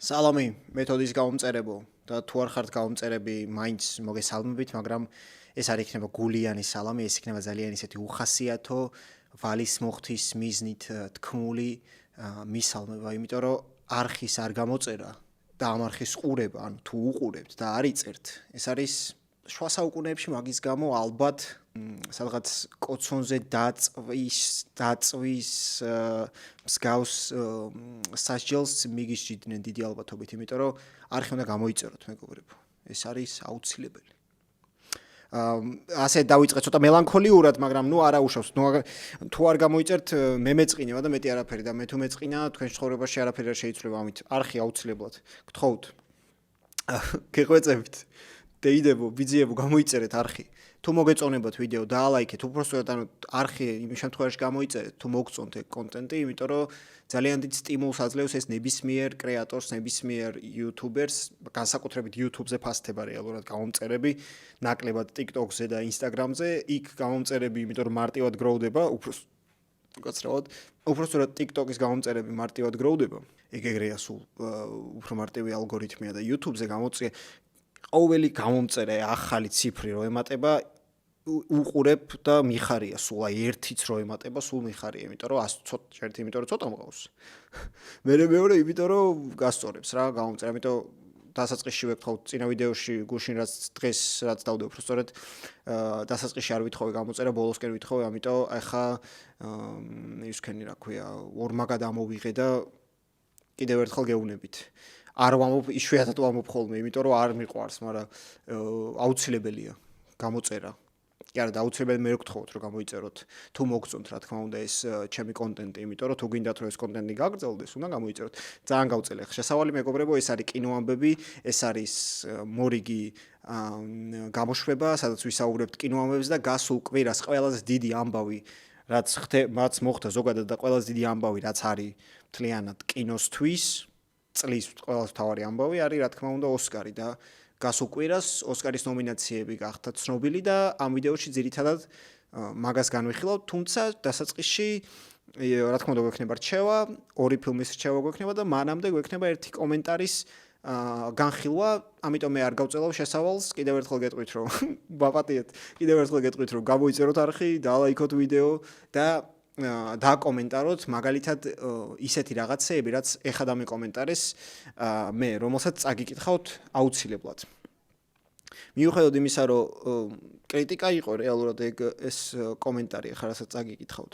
სალამი მეთოდის გამომწერებო და თუ არ ხართ გამომწერები მაინც მოგესალმებით, მაგრამ ეს არ იქნება გულიანი სალამი, ეს იქნება ძალიან ისეთი უხასიათო ვალის მოხთვის მიზნით თქმული მისალმება, იმიტომ რომ არხის არ გამოწერა და ამ არხის ყურება, ანუ თუ უყურებთ და არ იწერთ, ეს არის შუა საუკუნეებში მაგის გამო ალბათ სადღაც კოცონზე დაწვის მსგავს სასჯელს მიგისჭიდნენ დიდი ალბათობით, იმიტომ რომ არხი უნდა გამოიწეროთ, მეგობრებო. ეს არის აუცილებელი. ასე დავიწყე ცოტა მელანქოლიურად, მაგრამ ნუ არა უშავს. თუ არ გამოიწერთ, მე მეწყინება და მეტი არაფერი და მე თუ მეწყინა, თქვენ ცხოვრებაში არაფერი არ შეიცვლება, ამით არხი აუცილებლად. გთხოვთ. გეღვეწებით. დეიდებო, ბიძიებო, გამოიწერეთ არხი. თუ მოგეწონებათ ვიდეო, დაალაიქეთ, უпростоად ანუ არხი იმ შემთხვევაში გამოიწერეთ, თუ მოგწონთ ეგ კონტენტი, იმიტომ რომ ძალიან დიდ სტიმულს აძლევს ეს ნებისმიერ კრეატორს, ნებისმიერ იუთუბერს, განსაკუთრებით YouTube-ზე ფასდება რეალურად გამომწერები, ნაკლებად TikTok-ზე და Instagram-ზე, იქ გამომწერები, იმიტომ რომ მარტივად გროვდება, უпростоად TikTok-ის გამომწერები მარტივად გროვდება. ეგრეა სულ უფრო მარტივი ალგორითმია და YouTube-ზე გამოწია ყოველი გამომწერე ახალი ციფრი რო ემატება უყურებ და მიხარია სულ აი ერთიც რო ემატება სულ მიხარია იმიტომ რომ ერთ იმიტომ რომ ცოტა მყავს მეორე იმიტომ რომ გასწორებს რა გამომწერა იმიტომ დასაწყისში ვეკითხავ წინა ვიდეოში გუშინ რაც დღეს რაც დავდე უბრალოდ დასაწყისში არ ვითხოვე გამოწერა ბოლოსკენ ვითხოვე ამიტომ ახლა ისქენი რა ქვია ორმაგად ამოვიღე და კიდევ ერთხელ გეუბნებით არ ვამობ იშვიათად ვამობ ხოლმე, იმიტომ რომ არ მიყვარს, მაგრამ აუცილებელია გამოწერა. კი არა, აუცილებელი მე ვგთხოვთ რომ გამოიწეროთ. თუ მოგწონთ, რა თქმა უნდა, ეს ჩემი კონტენტი, იმიტომ რომ თუ გინდათ რომ ეს კონტენტი გაგრძელდეს, უნდა გამოიწეროთ. ძალიან გავწელე. შესავალი მეგობრებო, ეს არის კინოამბები, ეს არის მორიგი გამოშვება, სადაც ვისაუბრებთ კინოამბებს და გასულ კვირას ყველაზე დიდი ამბავი, რაც მოხდა ზოგადად და ყველაზე დიდი ამბავი, რაც არის მთლიანად კინოსთვის წლის ყველაზე მთავარი ამბავი არის რა თქმა უნდა ოსკარი და გასულ კვირას ოსკარის ნომინაციები გახდა ცნობილი და ამ ვიდეოში ძირითადად მაგას განვიხილავთ, თუმცა დასაწყისში რა თქმა უნდა გვექნება რჩევა, ორი ფილმის რჩევა გვექნება და მანამდე გვექნება ერთი კომენტარის განხილვა, ამიტომ მე არ გავწელავ შესავალს, კიდევ ერთხელ გეტყვით რომ ბაპატიეთ, კიდევ ერთხელ გეტყვით რომ გამოიწეროთ არხი, დაალაიქოთ ვიდეო და დააკომენტაროთ მაგალითად ისეთი რაღაცეები, რაც ეხლა დამეკომენტარეს მე, რომელსაც წაგიკითხავთ აუცილებლად. მიუხედავად იმისა, რომ კრიტიკა იყო რეალურად ეს კომენტარი ახლა რასაც წაგიკითხავთ.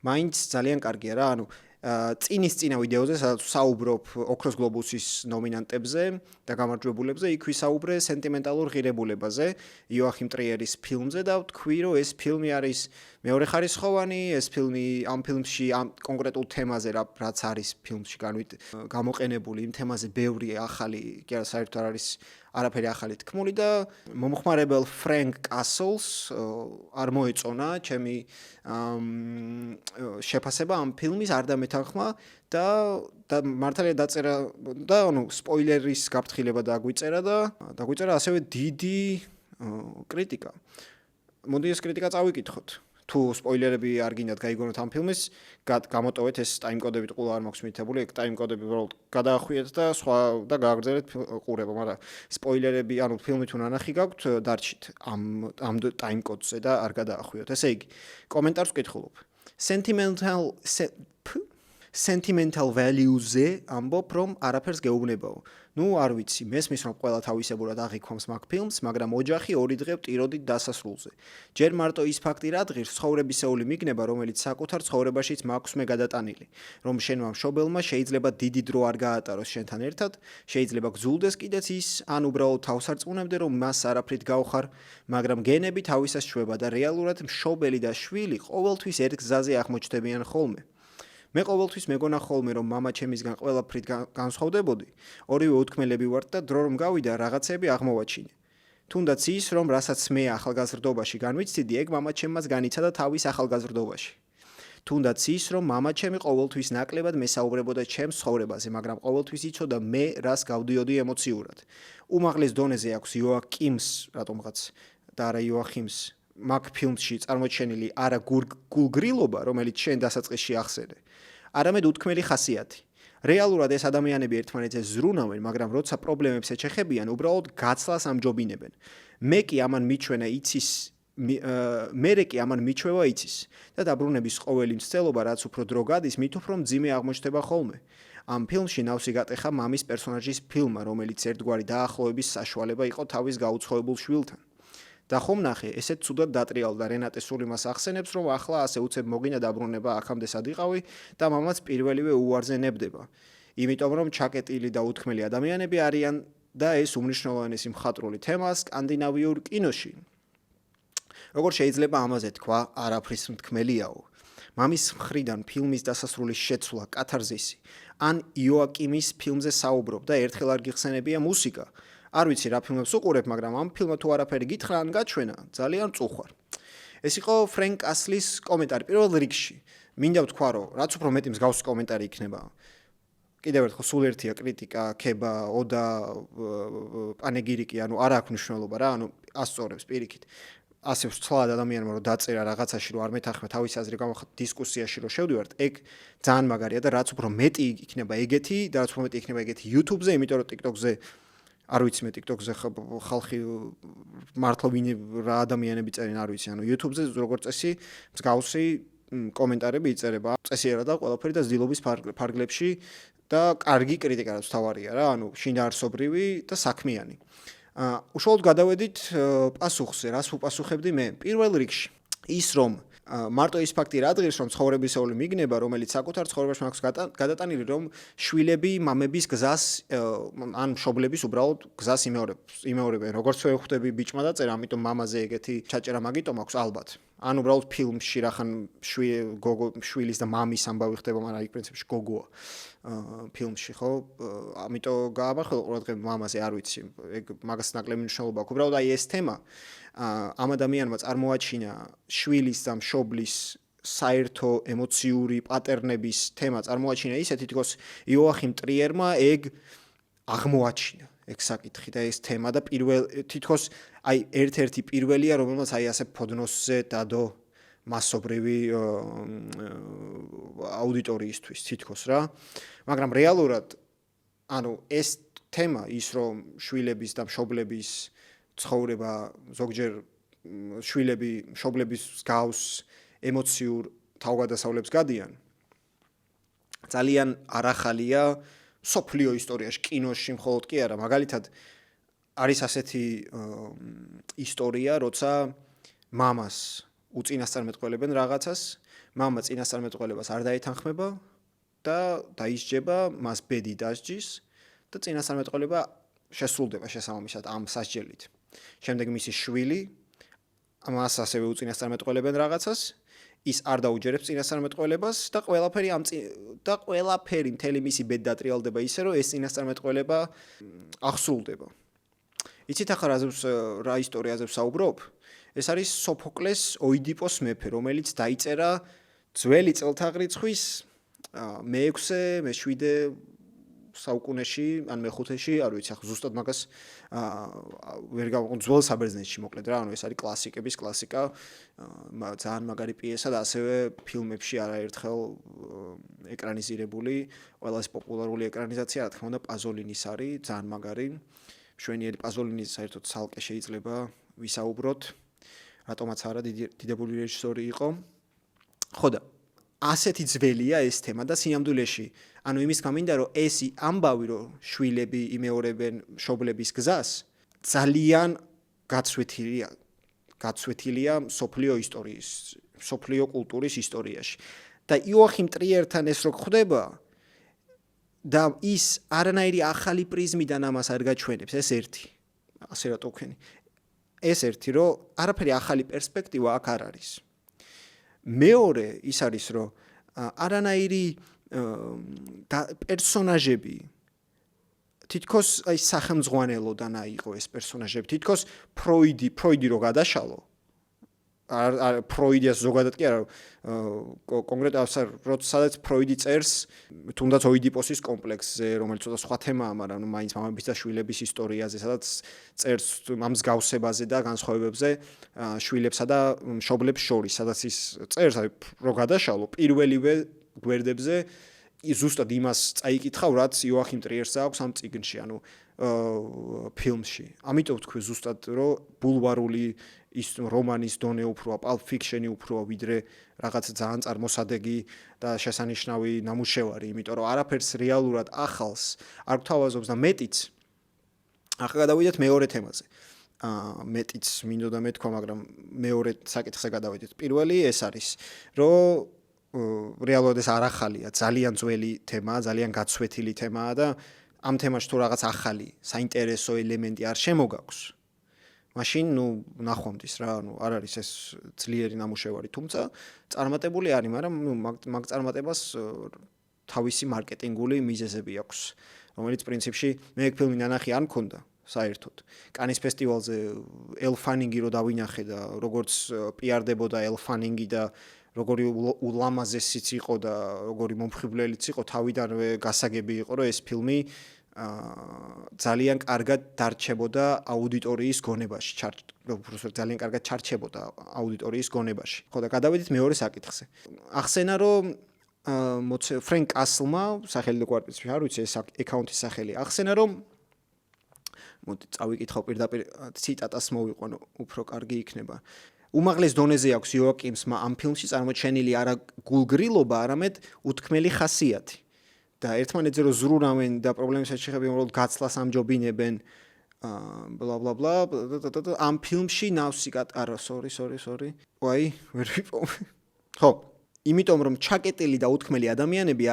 მაინც ძალიან კარგია რა, ანუ წინა ვიდეოზე, სადაც საუბრობ ოქროს გლობუსის ნომინანტებზე და გამარჯვებულებზე, იქ ვისაუბრე სენტიმენტალურ ღირებულებაზე, იოახიმ ტრიერის ფილმზე და ვთქვი, რომ ეს ფილმი არის მეორეხარისხოვანი, ეს ფილმი ამ ფილმში ამ კონკრეტულ თემაზე რაც არის ფილმში გამოყენებული, იმ თემაზე ბევრი ახალი, კი არა საერთოდ არ არის არაფერი ახალი თქმული და მომხმარებელ ფრენკ კასლს არ მოეწონა ჩემი შეფასება ამ ფილმის არ დამეთანხმა და მართალია დაწერა და ანუ სპოილერის გაფრთხილება დაგვიწერა ასევე დიდი კრიტიკა. მოდი ეს კრიტიკა წავიკითხოთ. თუ სპოილერები არ გინდათ გაიგონოთ ამ ფილმის, გამოტოვეთ ეს ტაიმკოდებით ყოლა არ მაქვს მითებული, ეგ ტაიმკოდები უბრალოდ გადაახვიეთ და სხვა და გააგრძელეთ ყურება, მაგრამ სპოილერები, ანუ ფილმი თუ ნანახი გაქვთ, დარჩით ამ ტაიმკოდზე და არ გადაახვიოთ. ესე იგი, კომენტარს ვკითხულობ. Sentimental values-ზე ამბობ, რომ არაფერს გეუბნებაო. ნუ არ ვიცი, მესმის რომ ყველა თავისებურად აღიქვამს მაგ ფილმს, მაგრამ ოჯახი ორი დღე ვტიროდით დასასრულზე. ჯერ მარტო ის ფაქტი რა დღის ცხოვრებისეული მიგნება, რომელიც საკუთარ ცხოვრებაშიც მაქვს მე გადატანილი, რომ შენმა მშობელმა შეიძლება დიდი დრო არ გაატაროს შენთან ერთად, შეიძლება გძულდეს კიდეც ის, ან უბრალოდ თავს არ წუნებდე, რომ მას არაფრით გავხარ, მაგრამ გენები თავისას შვება და რეალურად მშობელი და შვილი ყოველთვის ერთ გზაზე აღმოჩნდებიან ხოლმე. მე ყოველთვის მეგონა ხოლმე რომ მამა ჩემისგან ყველაფრით განსხვავდებოდი, ორივე უთქმელები ვართ და დრო რომ გავიდა რაღაცები აღმოვაჩინე. თუნდაც ის რომ რასაც მე ახალგაზრდობაში განვიცდიდი, ეგ მამა ჩემმაც განიცადა თავის ახალგაზრდობაში. თუნდაც ის რომ მამა ჩემი ყოველთვის ნაკლებად მესაუბრებოდა ჩემს ცხოვრებაზე, მაგრამ ყოველთვის იცოდა მე რას გავდიოდი ემოციურად. უმაღლეს დონეზე აქვს იოაკიმს, რატომღაც და არა იოახიმს, მაგ ფილმში წარმოჩენილი არა გულგრილობა, რომელიც შენ დასაწყისში ახსენე. არამედ უთქმელი ხასიათი. რეალურად ეს ადამიანები ერთმანეთზე ზრუნავენ, მაგრამ როცა პრობლემებს ეჩეხებიან, უბრალოდ გაცლას ამჯობინებენ. მე კი ამან მიჩვევა იცის და დაბრუნების ყოველი მცდელობა, რაც უფრო დრო გადის, მით უფრო მძიმე აღმოჩნდება ხოლმე. ამ ფილმში ნავსი გატეხა მამის პერსონაჟის ფილმმა, რომელიც ერთგვარი დაახლოების საშუალება იყო თავის გაუცხოებულ შვილთან. და ხომ ნახე, ესეც ცუდად დატრიალდა რენატე სული მას ახსენებს, რომ ახლა ასე უცებ მოგინა დაბრუნება აქამდე სადიყავი და მამაც პირველივე უარზე ნებდება. იმიტომ რომ ჩაკეტილი და უთქმელი ადამიანები არიან და ეს უმნიშვნელოვანესი მხატვრული თემაა სკანდინავიურ კინოში. როგორ შეიძლება ამაზე თქვა, არაფრის მთქმელიაო. მამის მხრიდან ფილმის დასასრულის შეცვლა, კათარზისი, ან იოაკიმის ფილმზე საუბრობ და ერთხელ არ გიხსენებია მუსიკა. არ ვიცი რა ფილმებს უყურებ, მაგრამ ამ ფილმმა თუ არაფერი გითხრა ან გაჩვენა, ძალიან წუხვარ. ეს იყო ფრენკ ასლის კომენტარი პირველ რიგში. მინდა ვთქვა, რომ რაც უფრო მეტი მსგავსი კომენტარი იქნება. კიდევ ერთხელ სულ ერთია კრიტიკა, ქება, ოდა, პანეგირიკი, ანუ არ აქვს მნიშვნელობა რა, ანუ ასწორებს პირიქით. ასე ვცვლად ადამიანმა რომ დაწერა რაღაცაში რომ არ მეთანხმება თავისი აზრი გამოხატ დისკუსიაში რომ შევდივართ, ეგ ძალიან მაგარია და რაც უფრო მეტი იქნება ეგეთი და რაც უფრო მეტი იქნება ეგეთი YouTube-ზე, იმიტომ რომ TikTok-ზე არ ვიცი მე TikTok-ზე ხალხი მართლა ვინ რა ადამიანები წერენ არ ვიცი, ანუ YouTube-ზე როგორც წესი მსგავსი კომენტარები იწერება, წესიერად და ყველაფერი და ზდილობის ფარგლებში და კარგი კრიტიკა რაც თავარია რა, ანუ შინაარსობრივი და საქმიანი. უშუალოდ გადავედით პასუხზე, რას უპასუხებდი მე. პირველ რიგში ის რომ მარტო ის ფაქტი რა დღეს რომ ცხოვრებისეული მიგნება, რომელიც საკუთარ ცხოვრებაში მაქვს გადატანილი, რომ შვილები მამების გზას ან მშობლების უბრალოდ გზას იმეორებენ. როგორც ვხვდები ბიჭმა დაწერა, ამიტომ მამაზე ეგეთი ჩაჭერა მაგიტომ აქვს ალბათ. ან უბრალოდ ფილმში რახან შვილის და მამის ამბავი ხდება, მაგრამ იქ პრინციპში გოგოა ფილმში, ხო? ამიტომ გაამახვილა ყურადღება მამაზე, არ ვიცი, ეგ მაგას ნაკლები მნიშვნელობა აქვს. უბრალოდ აი ეს თემა ამ ადამიანმა წარმოაჩინა შვილის და მშობლის საერთო ემოციური პატერნების თემა წარმოაჩინა ისეთი, თქოს იოახიმ ტრიერმა ეგ აღმოაჩინა. ეგ საკითხი და ეს თემა და თითქოს აი ერთ-ერთი პირველია, რომელმაც აი ასე ფოდნოსზე დადო მასობრივი აუდიტორიისთვის თითქოს რა. მაგრამ რეალურად ანუ ეს თემა ის რომ შვილების და მშობლების ცხოვრება ზოგჯერ შვილები მშობლების გავს ემოციურ თავგადასავლებს გადიან. ძალიან არახალია სოფლიო ისტორიაში, კინოში მხოლოდ კი არა, მაგალითად არის ასეთი ისტორია, როცა მამას უწინასწარმეტყველებენ რაღაცას, მამა წინასწარმეტყველებას არ დაეთანხმება და დაისჯება, მას ბედი დასჯის და წინასწარმეტყველება შესრულდება შესაბამისად ამ სასჯელით. შემდეგ მისი შვილი მას ასევე უწინასწარმეტყველებენ რაღაცას, ის არ დაუჯერებს წინასწარმეტყველებას და ყველაფერი მთელი მისი ბედი დატრიალდება ისე, რომ ეს წინასწარმეტყველება აღსრულდება. იცით ახლა რა ისტორიაზე ვსაუბრობ? ეს არის სოფოკლეს ოიდიპოს მეფე, რომელიც დაიწერა ძველი წელთაღრიცხვის მე-6, მე-7 საუკუნეში, ან მე-5-ში, არ ვიცი, ახლა ზუსტად მაგას ვერ გავყო ძველ საბერძნეთში მოკლედ რა, ანუ ეს არის კლასიკების კლასიკა, ძალიან მაგარი პიესა და ასევე ფილმებში არაერთხელ ეკრანიზირებული, ყველაზე პოპულარული ეკრანიზაცია, რა თქმა უნდა, პაზოლინის არის, ძალიან მაგარი. მშვენიერი პაზოლინის საერთოდ ცალკე შეიძლება ვისაუბროთ, რატომაც არა დიდებული რეჟისორი იყო. ხო და ასეთი ძველია ეს თემა და სიამდულეში, ანუ იმის გამინდა რომ ეს ამბავი რომ შვილები იმეორებენ მშობლების გზას, ძალიან გაცვეთილია სოფლიო ისტორიის, სოფლიო კულტურის ისტორიაში. და იოახიმ ტრიერთან ეს რო ხდება და ის არანაირი ახალი პრიზმიდან ამას არ გაჩვენებს, ეს ერთი. ასე რატო ვქენი? ეს ერთი რომ არაფერი ახალი პერსპექტივა აქ არ არის. მეორე ის არის რომ არანაირი პერსონაჟები თითქოს აი სახელმძღვანელოდან აიღო ეს პერსონაჟები, თითქოს ფროიდი რო გადაშალო, ფროიდი ზოგადად კი არა, კონკრეტულად სადაც ფროიდი წერს თუნდაც ოიდიპოსის კომპლექსზე, რომელიც ცოტა სხვა თემაა, მაგრამ მაინც მამების და შვილების ისტორიაზე, სადაც წერს ამ მსგავსებაზე და განსხვავებებზე შვილებსა და მშობლებს შორის, სადაც ის წერს, აი რო გადაშალო პირველივე გვერდებზე ზუსტად იმას წაიკითხავ, რაც იოახიმ ტრიერს აქვს ამ წიგნში, ანუ ფილმში. ამიტომ ვთქვი ზუსტად, რომ ბულვარული ის რომანის დონე უფრო, Pulp Fiction-ი უფრო ვიდრე რაღაც ძალიან წარმოსადეგი და შესანიშნავი ნამუშევარი, იმიტომ რომ არაფერს რეალურად ახალს არ გვთავაზობს და მეტიც ახლა გადავიდეთ მეორე თემაზე. მეტიც მინდოდა მეთქვა, მაგრამ მეორე საკითხზე გადავიდეთ. პირველი ეს არის, რომ რეალურად ეს არ ახალია, ძალიან ძველი თემაა, ძალიან გაცვეთილი თემაა და ამ თემაში თუ რაღაც ახალი, საინტერესო ელემენტი არ შემოგაქვს. მაშინ, ნახვამდის რა, არ არის ეს ძლიერი ნამუშევარი, თუმცა წარმატებული არის, მაგრამ მაგ წარმატებას თავისი მარკეტინგული მიზეზები აქვს, რომელიც პრინციპში მე ეგ ფილმი ნანახი არ მქონდა საერთოდ. კანის ფესტივალზე ელ ფანინგი რო დავინახე და როგორც პიარდებოდა ელ ფანინგი და როგორი ულამაზესიც იყო და როგორი მომხიბვლელიც იყო, თავიდანვე გასაგები იყო, რომ ეს ფილმი ძალიან კარგად დარჩებოდა აუდიტორიის გონებაში, ძალიან კარგად ჩარჩებოდა აუდიტორიის გონებაში. ხო და გადავედით მეორე საკითხზე. ახსენა რომ ფრენკ კასლმა, სახელი და კვარტიცი არ ვიცი ეს აკაუნტის სახელი. ახსენა რომ მოდი წავიკითხავ პირდაპირ ციტატას მოვიყვანო, უფრო კარგი იქნება. უმაღლეს დონეზე აქვს იოაკიმსმა ამ ფილმში წარმოჩენილი არა გულგრილობა, არამედ უთქმელი ხასიათი. და ერთმანეთზე რო ზრუნავენ და პრობლემებსაც შეხებიან, უბრალოდ გაცლას ამჯობინებენ, ბლა ბლა ბლა, ამ ფილმში ნავსი არა, sorry. ვაი, ვერ ვიპოვე. ხო, იმიტომ რომ ჩაკეტილი და უთქმელი ადამიანები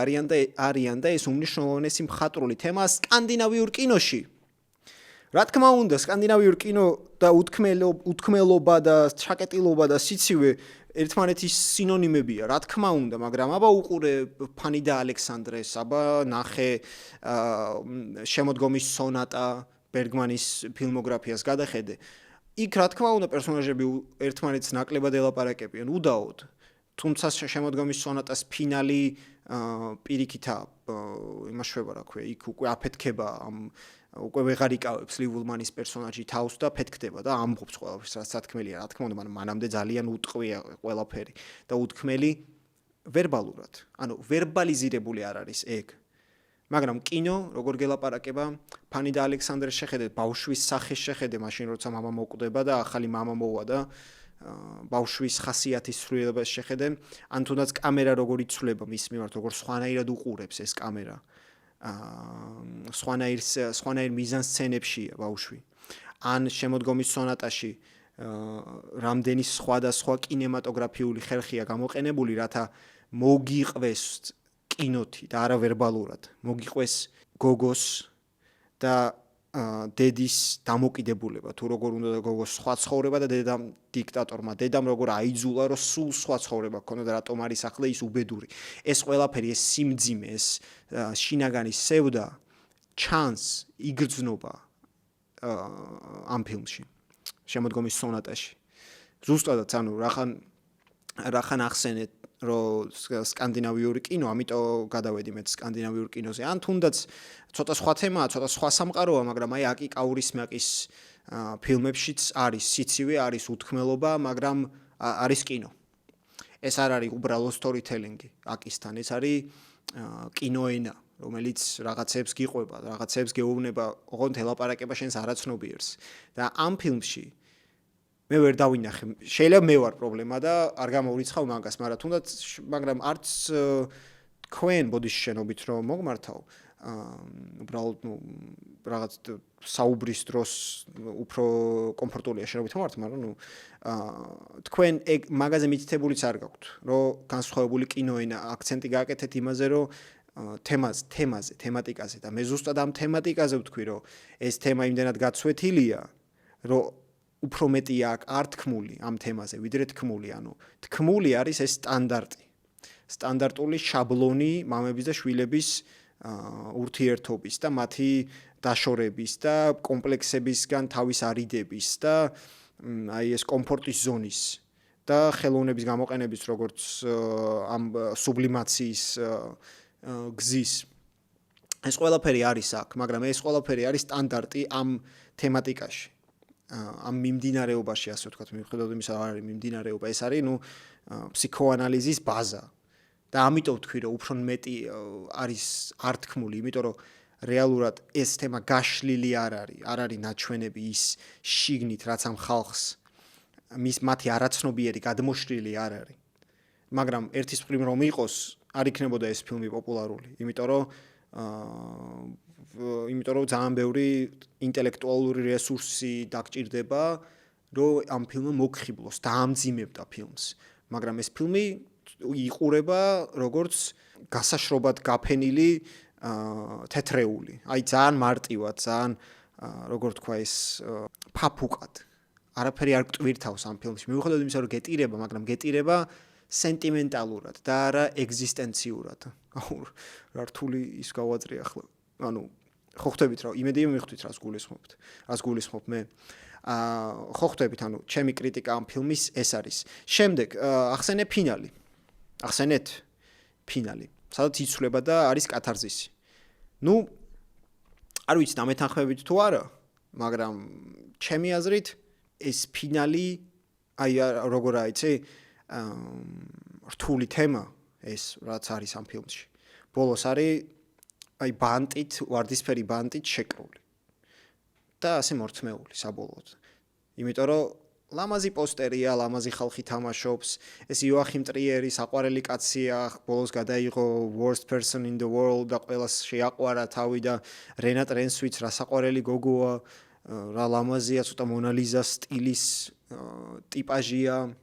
არიან და ეს უმნიშვნელოვანესი მხატვრული თემაა სკანდინავიურ კინოში. რა თქმა უნდა, სკანდინავიურ კინო და უთქმელობა და ჩაკეტილობა და სიცივე ერთმანეთის სინონიმებია, რა თქმა უნდა, მაგრამ აბა უყურე ფანი და ალექსანდრეს, აბა ნახე შემოდგომის სონატა, ბერგმანის ფილმოგრაფიას გადახედე. იქ რა თქმა უნდა, პერსონაჟები ერთმანეთს ნაკლებად ელაპარაკებიან, უდაოდ. თუმცა შემოდგომის სონატას ფინალი პირიქითა იმაშვება, რა ქვია, იქ უკვე აფეთქება უკვე ვეღარ იკავებს ლივ ულმანის პერსონაჟი თავს და ფეთქდება და ამბობს ყველაფერს, რაც სათქმელია, რა თქმა უნდა, მაგრამ მანამდე ძალიან უტყვია ყველაფერი და უთქმელი ვერბალურად, ანუ ვერბალიზირებული არ არის ეგ. მაგრამ კინო, როგორ გელაპარაკება, ფანი და ალექსანდრეს შეხედე, ბავშვის სახეს შეხედე, მაშინ როცა მამა მოკვდება და ახალი მამა მოვა და ბავშვის ხასიათის სრულიებას შეხედე, ან თუნდაც კამერა როგორ იცვლება მის მიმართ, როგორ სხვანაირად უყურებს ეს კამერა. სხვანაირ მიზანსცენებშია ბავშვი. ან შემოდგომის სონატაში რამდენი სხვადასხვა კინემატოგრაფიული ხერხია გამოყენებული, რათა მოგიყვეს კინოთი და არა ვერბალურად. მოგიყვეს გოგოს და დედის დამოკიდებულება, თუ როგორ უნდა გოგოს სხვა ცხოვრება და დედამ დიქტატორმა, დედამ როგორ აიძულა, რომ სულ სხვა ცხოვრება ქონოდა, რატომ არის ახლა ის უბედური. ეს ყველაფერი, ეს სიმძიმე, ეს შინაგანი სევდა ჩანს იგრძნობა ამ ფილმში, შემოდგომის სონატაში. ზუსტადაც, ანუ რახან ახსენეთ, რომ სკანდინავიური კინო, ამიტომ გადავედი მე სკანდინავიურ კინოზე. ან თუნდაც ცოტა სხვა თემაა, ცოტა სხვა სამყაროა, მაგრამ აი აკი კაურისმაკის ფილმებშიც არის სიცივე, არის უთქმელობა, მაგრამ არის კინო. ეს არ არის უბრალო სტორიტელინგი აკისთან, ეს არის კინოენა, რომელიც რაღაცებს გიყვება, რაღაცებს გეუბნება, ოღონდ ელაპარაკება შენს არაცნობიერს. და ამ ფილმში მე ვერ დავინახე. შეიძლება მე ვარ პრობლემა და არ გამოვრიცხავ მაგას, მაგრამ არც თქვენ ბოდიში შენობით რომ მოგმართავ, უბრალოდ რაღაც საუბრის დროს უფრო კომფორტულია შენობით მომართ, მაგრამ თქვენ ეგ მაგაზე მითითებულიც არ გაქვთ, რომ განსხვავებული კინოენა აქცენტი გააკეთეთ იმაზე, რომ თემატიკაზე და მე ზუსტად ამ თემატიკაზე ვთქვი, რომ ეს თემა იმდენად გაცვეთილია, რომ უფრო მეტია არ თქმული ამ თემაზე, ვიდრე თქმული, ანუ თქმული არის ეს სტანდარტი. სტანდარტული შაბლონი მამების და შვილების ურთიერთობის და მათი დაშორების და კომპლექსებისგან თავის არიდების და აი ეს კომფორტის ზონის და ხელოვნების გამოყენების როგორც ამ სუბლიმაციის გზის. ეს ყველაფერი არის აქ, მაგრამ ეს ყველაფერი არის სტანდარტი ამ თემატიკაში. ამ მიმდინარეობაში, ასე ვთქვათ, მიუხედავად იმისა, არ არის მიმდინარეობა, ეს არის, ფსიქოანალიზის ბაზა. და ამიტომ ვთქვი, რომ უფრო მეტი არის ართქმული, იმიტომ რომ რეალურად ეს თემა გაშლილი არ არის ნაჩვენები ის შიგნით, რაც ამ ხალხს მათი არაცნობიერი გადმოშლილი არ არის. მაგრამ ერთის მხრივ რომ იყოს, არ იქნებოდა ეს ფილმი პოპულარული, იმიტომ რომ ძალიან ბევრი ინტელექტუალური რესურსი დაგჭირდება, რომ ამ ფილმმა მოგხიბლოს, დაამძიმებდა ფილმს. მაგრამ ეს ფილმი იყურება როგორც გასაშრობად გაფენილი თეთრეული. აი ძალიან მარტივად, ძალიან როგორ თქვა ეს ფაფუკად. არაფერი არ გტვირთავს ამ ფილმში. მიუხედავად იმისა, რომ გეტირება, მაგრამ გეტირება სენტიმენტალურად და არა ეგზისტენციურად. რა რთული ის გავაძრე ახლა. ხო ხვდებით რა, იმედი მიხვდით რას გულისხმობ მე. ხო ხვდებით, ჩემი კრიტიკა ამ ფილმის ეს არის. შემდეგ ახსენეთ ფინალი. სადაც იცვლება და არის კათარზისი. არ ვიცი დამეთანხმებით თუ არა, მაგრამ ჩემი აზრით ეს ფინალი აი როგორ აიცი რთული თემა ეს რაც არის ამ ფილმში. ბოლოს არის აი ვარდისფერი ბანტით შეკრული. და ასე მორთმეული საბოლოოდ. იმიტომ რომ ლამაზი პოსტერია, ლამაზი ხალხი თამაშობს, ეს იოახიმ ტრიერი საყვარელი კაცია, ბოლოს გადაიღო Worst Person in the World და ყველას შეაყვარა თავი და რენატ რენსვიც რა საყვარელი გოგოა, რა ლამაზია, ცოტა მონალიზას სტილის ტიპაჟია.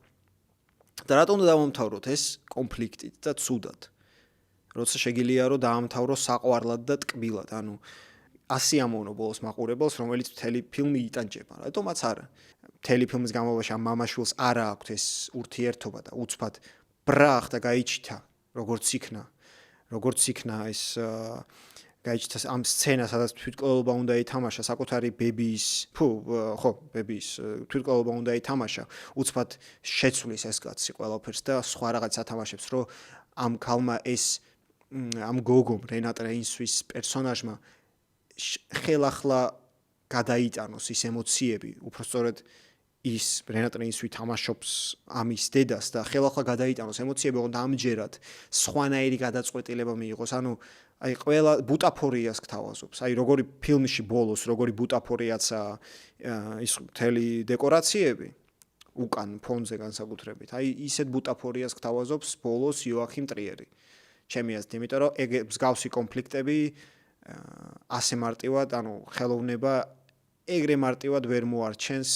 და რატომ უნდა დავამთავროთ ეს კონფლიქტით და ცუდად? როცა შეგიძლია რომ დაამთავროს საყვარლად და ტკბილად, ასიამოვნო ბოლოს მაყურებელს, რომელიც მთელი ფილმი იტანჯება. რატომაც არა. მთელი ფილმის განმავლობაში ამ მამაშვილს არა აქვს ეს ურთიერთობა და უცბად ბრახ და გაიჩითა, როგორც იქნა ეს გაიჩითა ამ სცენას, სადაც თვითკვლელობა უნდა ითამაშა საკუთარი ბებიის თვითკვლელობა უნდა ითამაშა, უცბად შეცვლის ეს კაცი ყველაფერს და სხვა რაღაც ათამაშებს, რომ ამ ქალმა ამ გოგომ რენატ რეინსვის პერსონაჟმა ხელახლა გადაიტანოს ის ემოციები, უბრალოდ ის რენატ რეინსვი თამაშობს ამის დედას და ხელახლა გადაიტანოს ემოციები, ოღონდ ამჯერად სხვანაირი გადაწყვეტილება მიიღოს. აი ყველა ბუტაფორიას გთავაზობს. აი როგორი ფილმში ბოლოს, როგორი ბუტაფორიაცა ის მთელი დეკორაციები უკან ფონზე განსაკუთრებით. აი ისეთ ბუტაფორიას გთავაზობს ბოლოს იოახიმ ტრიერი. ჩემი აზრით, იმიტომ რომ ეგ მსგავსი კონფლიქტები ასე მარტივად, ხელოვნება ეგრე მარტივად ვერ მოარჩენს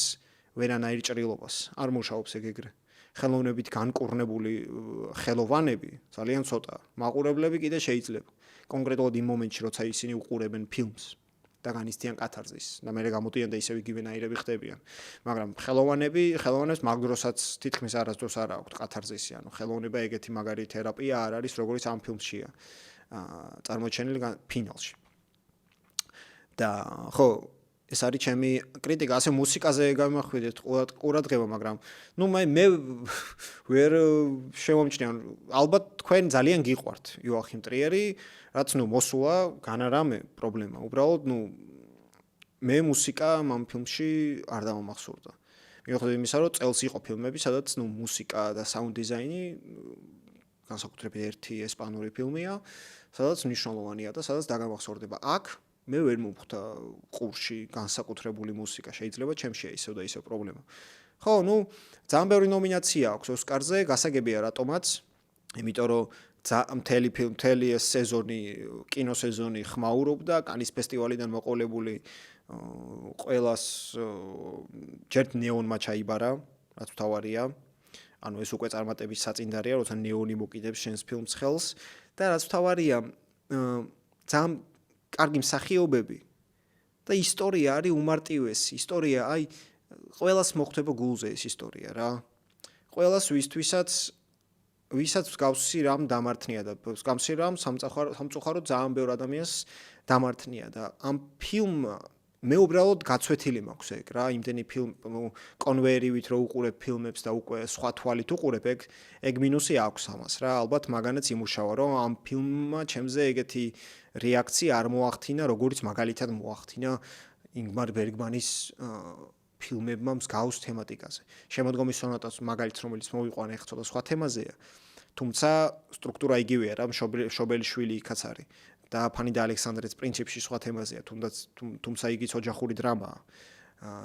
ვერანაირ ჭრილობას. არ მუშაობს ეგრე. ხელოვნებით განკურნებული ხელოვანები ძალიან ცოტა. მაყურებლები კიდე შეიძლება. კონკრეტულად იმ მომენტში, როცა ისინი უყურებენ ფილმს და განიცდიან კათარზისს და მერე გამოდიან და ისევ იგივენაირები ხდებიან. მაგრამ ხელოვნებს მაგდროსაც თითქმის არასდროს არ აქვთ კათარზისი. ხელოვნება ეგეთი მაგარი თერაპია არ არის, როგორც ამ ფილმშია წარმოჩენილი ფინალში. და ხო, ეს არის ჩემი კრიტიკა, ასე მუსიკაზე გამახვიდეთ ყურადღება, მაგრამ მე ვერ შემომჩნია, ალბათ თქვენ ძალიან გიყვართ იოახიმ ტრიერი, რაც მოსულა განარამე პრობლემა. უბრალოდ მე მუსიკა ამ ფილმში არ დამამახსოვრდა. მიუხედავად იმისა, რომ წელს იყო ფილმები, სადაც მუსიკა და საუნდ დიზაინი განსაკუთრებით ერთი ესპანური ფილმია, სადაც მნიშვნელოვანია და სადაც დაგამახსოვრდება. აქ მე ვერ მომხვდა ყურში განსაკუთრებული მუსიკა, შეიძლება ჩემშია ისევ და ისევ პრობლემა. ხო, ძალიან ბევრი ნომინაცია აქვს ოსკარზე, გასაგებია რატომაც, იმიტომ რომ მთელი ეს სეზონი, კინოსეზონი ხმაურობდა, კანის ფესტივალიდან მოყოლებული ყველას ჯერ ნეონმა ჩაიბარა, რაც მთავარია. ეს უკვე წარმატების საწინდარია, როცა ნეონი მოკიდებს შენს ფილმს ხელს და რაც მთავარია, ძალიან კარგი მსახიობები და ისტორია არის უმარტივესი. ისტორია, ყველას მოხვდება გულზე ეს ისტორია რა. ყველას ვისაც მსგავსი რამ დამართნია და მსგავსი რამ სამწუხაროდ ძალიან ბევრ ადამიანს დამართნია და ამ ფილმმა მე უბრალოდ გაცვეთილი მაქვს ეგ რა, იმდენი ფილმ კონვეერივით რო უყურებ ფილმებს და უკვე სხვა თვალით უყურებ, ეგ მინუსი აქვს ამას რა. ალბათ მაგანაც იმუშავა, რომ ამ ფილმმა ჩემზე ეგეთი რეაქცია არ მოახდინა, როგორც მაგალითად მოახდინა ინგმარ ბერგმანის ფილმებმა მსგავს თემატიკაზე. შემოდგომის სონატას მაგალითს, რომელიც მოვიყვანე ახლა ცოტა სხვა თემაზეა. თუმცა სტრუქტურა იგივეა რა, მშობელი-შვილი იქაც არის. და ფანი და ალექსანდრეც პრინციპში სხვა თემაზეა, თუმცა იგიც ოჯახური დრამაა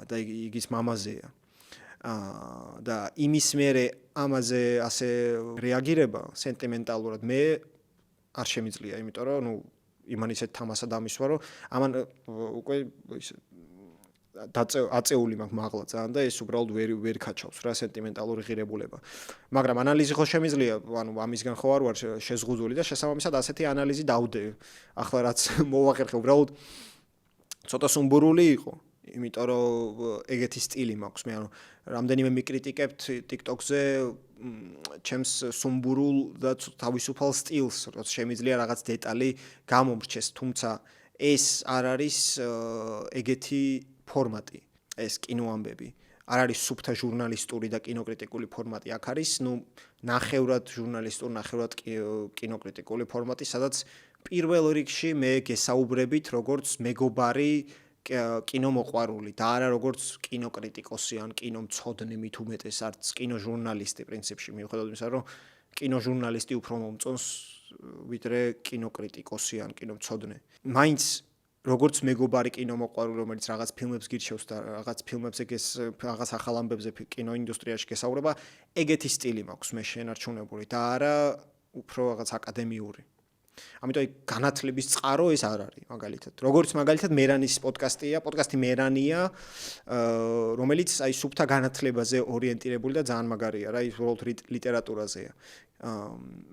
და იგიც მამაზეა. და იმის მერე ამაზე ასე რეაგირება სენტიმენტალურად მე არ შემიძლია, იმიტომ რომ იმან ისეთ თამასად ამისვა, რომ ამან უკვე აწეული მაქვს მაღლა ძალიან და ეს უბრალოდ ვერ ქაჩავს რა სენტიმენტალური ღირებულება. მაგრამ ანალიზი ხო შემიძლია, ამისგან ხო არ ვარ შეზღუდული და შესაბამისად ასეთი ანალიზი დავდე. ახლა რაც მოვახერხე უბრალოდ ცოტა სუმბურული იყო, იმიტომ რომ ეგეთი სტილი მაქვს მე, რამდენიმე მიკრიტიკებთ TikTok-ზე ჩემს სუმბურულ და თავისუფალ სტილს, როცა შემიძლია რაღაც დეტალი გამომრჩეს, თუმცა ეს არ არის ეგეთი ფორმატი, ეს კინოამბები. არ არის სუფთა ჟურნალისტური და კინოკრიტიკული ფორმატი, აქ არის ნახევრად ჟურნალისტური, ნახევრად კინოკრიტიკული ფორმატი, სადაც პირველ რიგში მე გესაუბრებით როგორც მეგობარი კინომოყვარული და არა როგორც კინოკრიტიკოსი ან კინომცოდნე მით უმეტეს არც კინოჟურნალისტი პრინციპში, მიუხედავად იმისა, რომ კინოჟურნალისტი უფრო მომწონს ვიდრე კინოკრიტიკოსი ან კინომცოდნე. მაინც როგორც მეგობარი კინომოყვარული, რომელიც რაღაც ფილმებს გირჩევს და რაღაც ფილმებზე რაღაც ახალ ამბებზე კინოინდუსტრიაში გესაუბრება, ეგეთი სტილი მაქვს მე შენარჩუნებული და არა უფრო რაღაც აკადემიური. ამიტომ განათლების წყარო ეს არ არის მაგალითად. როგორც მაგალითად მერანის პოდკასტი მერანია, რომელიც აი სუფთა განათლებაზე ორიენტირებული და ძალიან მაგარია რა, ის უბრალოდ ლიტერატურაზეა.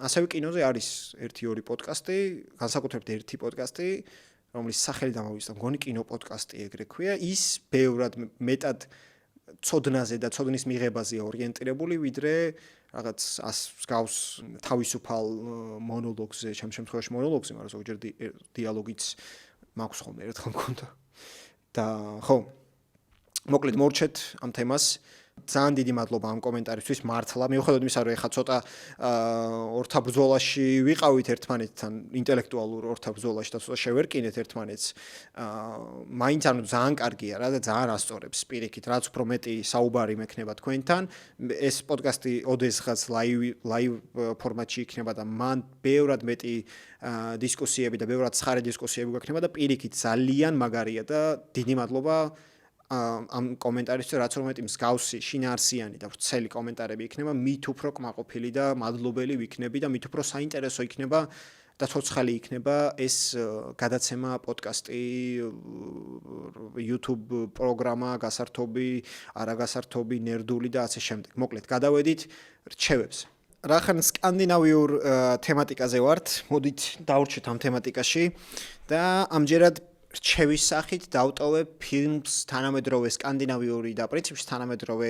ასევე კინოზე არის 1-2 პოდკასტი, განსაკუთრებით ერთი პოდკასტი, რომლის სახელი დამოვიწყდა, მგონი კინოპოდკასტი ეგრე ქვია, ის ბევრად მეტად ცოდნაზე და ცოდნის მიღებაზე ორიენტირებული, ვიდრე რაღაც მსგავს თავისუფალ მონოლოგზე, ჩემ შემთხვევაში მონოლოგზე, მაგრამ ზოგჯერ დიალოგიც მაქვს ხოლმე ერთხელ მქონდა. და ხო, მოკლედ მორჩეთ ამ თემას. ძალიან დიდი მადლობა ამ კომენტარისთვის მართლა. მიუხედავად იმისა, რომ ეხლა ცოტა ორთაბრძოლაში ვიყავით ერთმანეთთან, ინტელექტუალურ ორთაბრძოლაში და ცოტა შევერკინეთ ერთმანეთს, მაინც ძალიან კარგია რა და ძალიან ასწორებს პირიქით, რაც უფრო მეტი საუბარი მექნება თქვენთან. ეს პოდკასტი ოდესღაც ლაივ ფორმატში იქნება და მან ბევრად მეტი დისკუსიები და ბევრად ცხარე დისკუსიები გვექნება და პირიქით ძალიან მაგარია და დიდი მადლობა ამ კომენტარისთვის, რაც რომ მეტი მსგავსი, შინაარსიანი და ვრცელი კომენტარები იქნება, მით უფრო კმაყოფილი და მადლობელი ვიქნები და მით უფრო საინტერესო იქნება და ცოცხალი იქნება ეს გადაცემა, პოდკასტი, YouTube პროგრამა, გასართობი, არაგასართობი, ნერდული და ასე შემდეგ. მოკლედ, გადავედით რჩევებს. რახან სკანდინავიურ თემატიკაზე ვართ, მოდით დავრჩეთ ამ თემატიკაში და ამჯერად რჩევის სახით დავტოვებ ფილმს თანამედროვე სკანდინავიური და პრინციპში თანამედროვე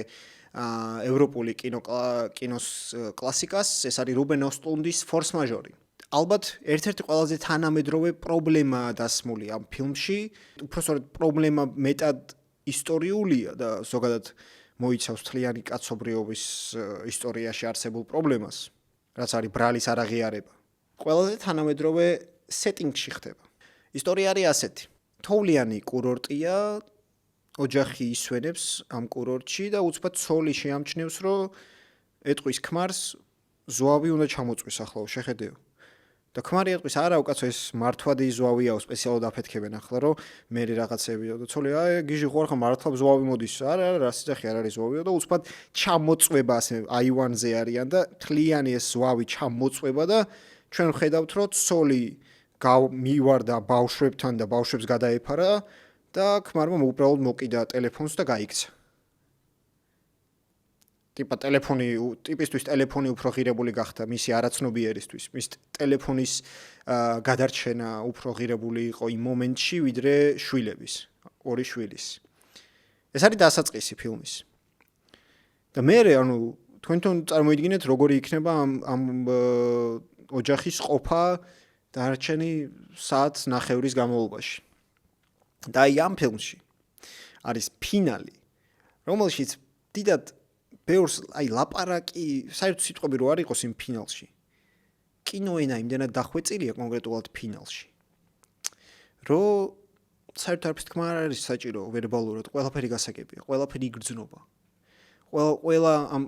ევროპული კინოს კლასიკას, ეს არის რუბენ ოსტლუნდის ფორს მაჟორი. ალბათ ერთ-ერთი ყველაზე თანამედროვე პრობლემაა დასმული ამ ფილმში, უბრალოდ პრობლემა მეტად ისტორიულია და ზოგადად მოიცავს მთლიანი კაცობრიობის ისტორიაში არსებულ პრობლემას, რაც არის ბრალის არაღიარება. ყველაზე თანამედროვე სეტინგში ხდება. ისტორია არის ასეთი. თოვლიანი კურორტია, ოჯახი ისვენებს ამ კურორტში და უცბად ცოლი შეამჩნევს, რომ ეტყვის ქმარს ზვავი უნდა ჩამოწვის ახლაო, შეხედეო. და ქმარი ეტყვის, არა უკაცო ეს მართვადი ზვავიაო, სპეციალურად აფეთქებენ ახლა, რომ მე რაღაცებიო და ცოლი, გიჟი ხო ახლა მართლა ზვავი მოდის. არა, რა სიძახი არ არის ზვავიო და უცბად ჩამოწვება ასე აივანზე არიან და თლიანი ეს ზვავი ჩამოწვება და ჩვენ ვხედავთ, რომ ცოლი მივარდა ბავშვებთან და ბავშვებს გადაეფარა და ქმარმა უბრალოდ მოკიდა ტელეფონს და გაიქცა. ტიპისთვის ტელეფონი უფრო ღირებული გახდა მისი არაცნობიერისთვის. მის ტელეფონის გადარჩენა უფრო ღირებული იყო იმ მომენტში, ვიდრე შვილების, ორი შვილის. ეს არის დასაწყისი ფილმის. და მე თქვენ წარმოიდგინეთ, როგორი იქნება ამ ოჯახის ყოფა დარჩენი საათს ნახევრის განმავლობაში. და აი ამ ფილმში არის ფინალი, რომელშიც დიდად ბევრს აი ლაპარაკი, საერთოდ სიტყვები რო არ იყოს იმ ფინალში. კინოენა იმდენად დახვეწილია კონკრეტულად ფინალში. რომ საერთოდ არაფერს თქმა არ არის საჭირო ვერბალურად, ყველაფერი გასაგებია, ყველაფერი იგრძნობა. ყველა ამ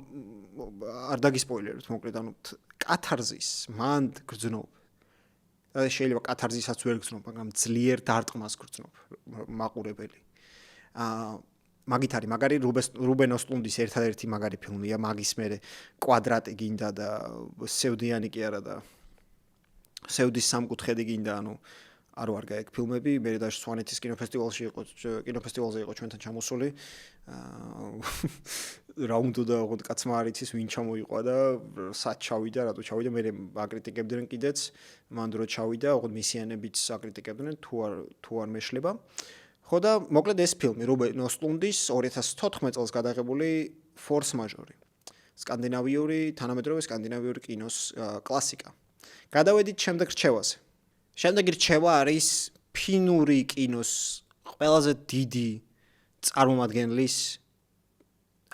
არ დაგისპოილეროთ მოკლედ, ანუ კათარზის მან გრძნობ. და შეიძლება კათარზისაც ვერ გრძნობ, მაგრამ ძლიერ დარტყმას გრძნობ მაყურებელი. მაგით არის მაგარი რუბენ ოსტლუნდის ერთადერთი მაგარი ფილმია, მაგის მერე კვადრატი გინდა და სევდიანი კი არა და სევდის სამკუთხედი გინდა, ანუ არ ვარ გაიგ ფილმები, მე და სვანეთის კინოფესტივალზე იყო ჩვენთან ჩამოსული. რა უნდა და ოღონდ კაცმა არ იცის ვინ ჩამოიყვა და სად ჩავიდა, რატო ჩავიდა, მე აკრიტიკებდნენ კიდეც, მან დრო ჩავიდა, ოღონდ მისიანებიც აკრიტიკებდნენ, თუ არ მეშლება. ხო და მოკლედ ეს ფილმი რუბენ ოსტლუნდის 2014 წელს გადაღებული ფორს მაჟორი. თანამედროვე სკანდინავიური კინოს კლასიკა. გადავედით შემდეგ რჩევაზე. შემდეგი რჩევა არის ფინური კინოს ყველაზე დიდი წარმომადგენლის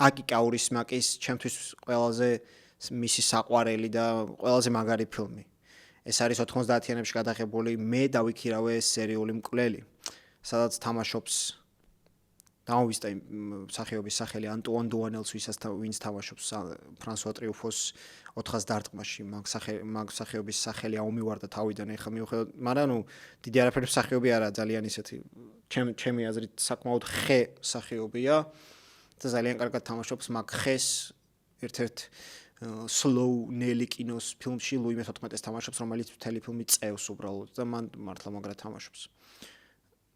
აკი კაურისმაკის ჩემთვის ყველაზე მისი საყვარელი და ყველაზე მაგარი ფილმი. ეს არის 90-იანებში გადაღებული მე დავიქირავე სერიული მკვლელი, სადაც თამაშობს დაავისდა მსახიობის სახელი ანტუან დუანელს, ვინც თამაშობს ფრანსუა ტრიუფოს 400 დარტყმაში, მაგ მსახიობის სახელი აუმივარდა თავიდან, ეხლა მიუხედავად, მაგრამ ნუ დიდი არაფერი მსახიობი არა, ძალიან ისეთი ჩემი აზრით საკმაოდ ხე მსახიობია და ძალიან კარგად თამაშობს მაგ ხეს ერთ-ერთ slow ნელი კინოს ფილმში ლუი მე-14-ს თამაშობს, რომელიც მთელი ფილმი წევს უბრალოდ და მან მართლა მაგრად თამაშობს.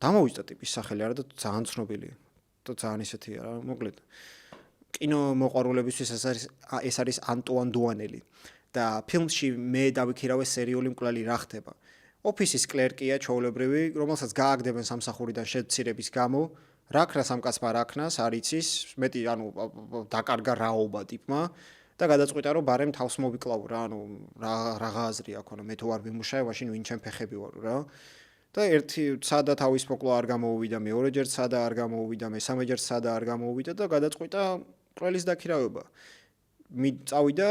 დამოვიწყდა ტიპის სახელი არა და ძალიან ცნობილია. და ძალიან ისეთია რა, მოკლედ. კინო მოყვარულებისთვის ეს არის ანტუან დუანელი და ფილმში მე დავიქირავე სერიული მკვლელი რა ხდება. ოფისის კლერკია ჩვეულებრივი, რომელსაც გააგდებენ სამსახურიდან შეცირების გამო, რაქნას ამ კაცმა რაქნას არ იცის, მეტი ანუ დაკარგა რაობა ტიპმა და გადაწყვიტა რომ ბარემ თავს მოვიკლავო რა, ანუ რაღა აზრი აქვს, ანუ მე თუ არ ვიმუშავე, მაშინ ვინ ჩემ ფეხები ვარ რა. და ერთი სადა თავის მოკლა არ გამოუვიდა, მეორეჯერ სადა არ გამოუვიდა, მესამეჯერ სადა არ გამოუვიდა და გადაწყვიტა მკვლელის დაქირავება. წავიდა,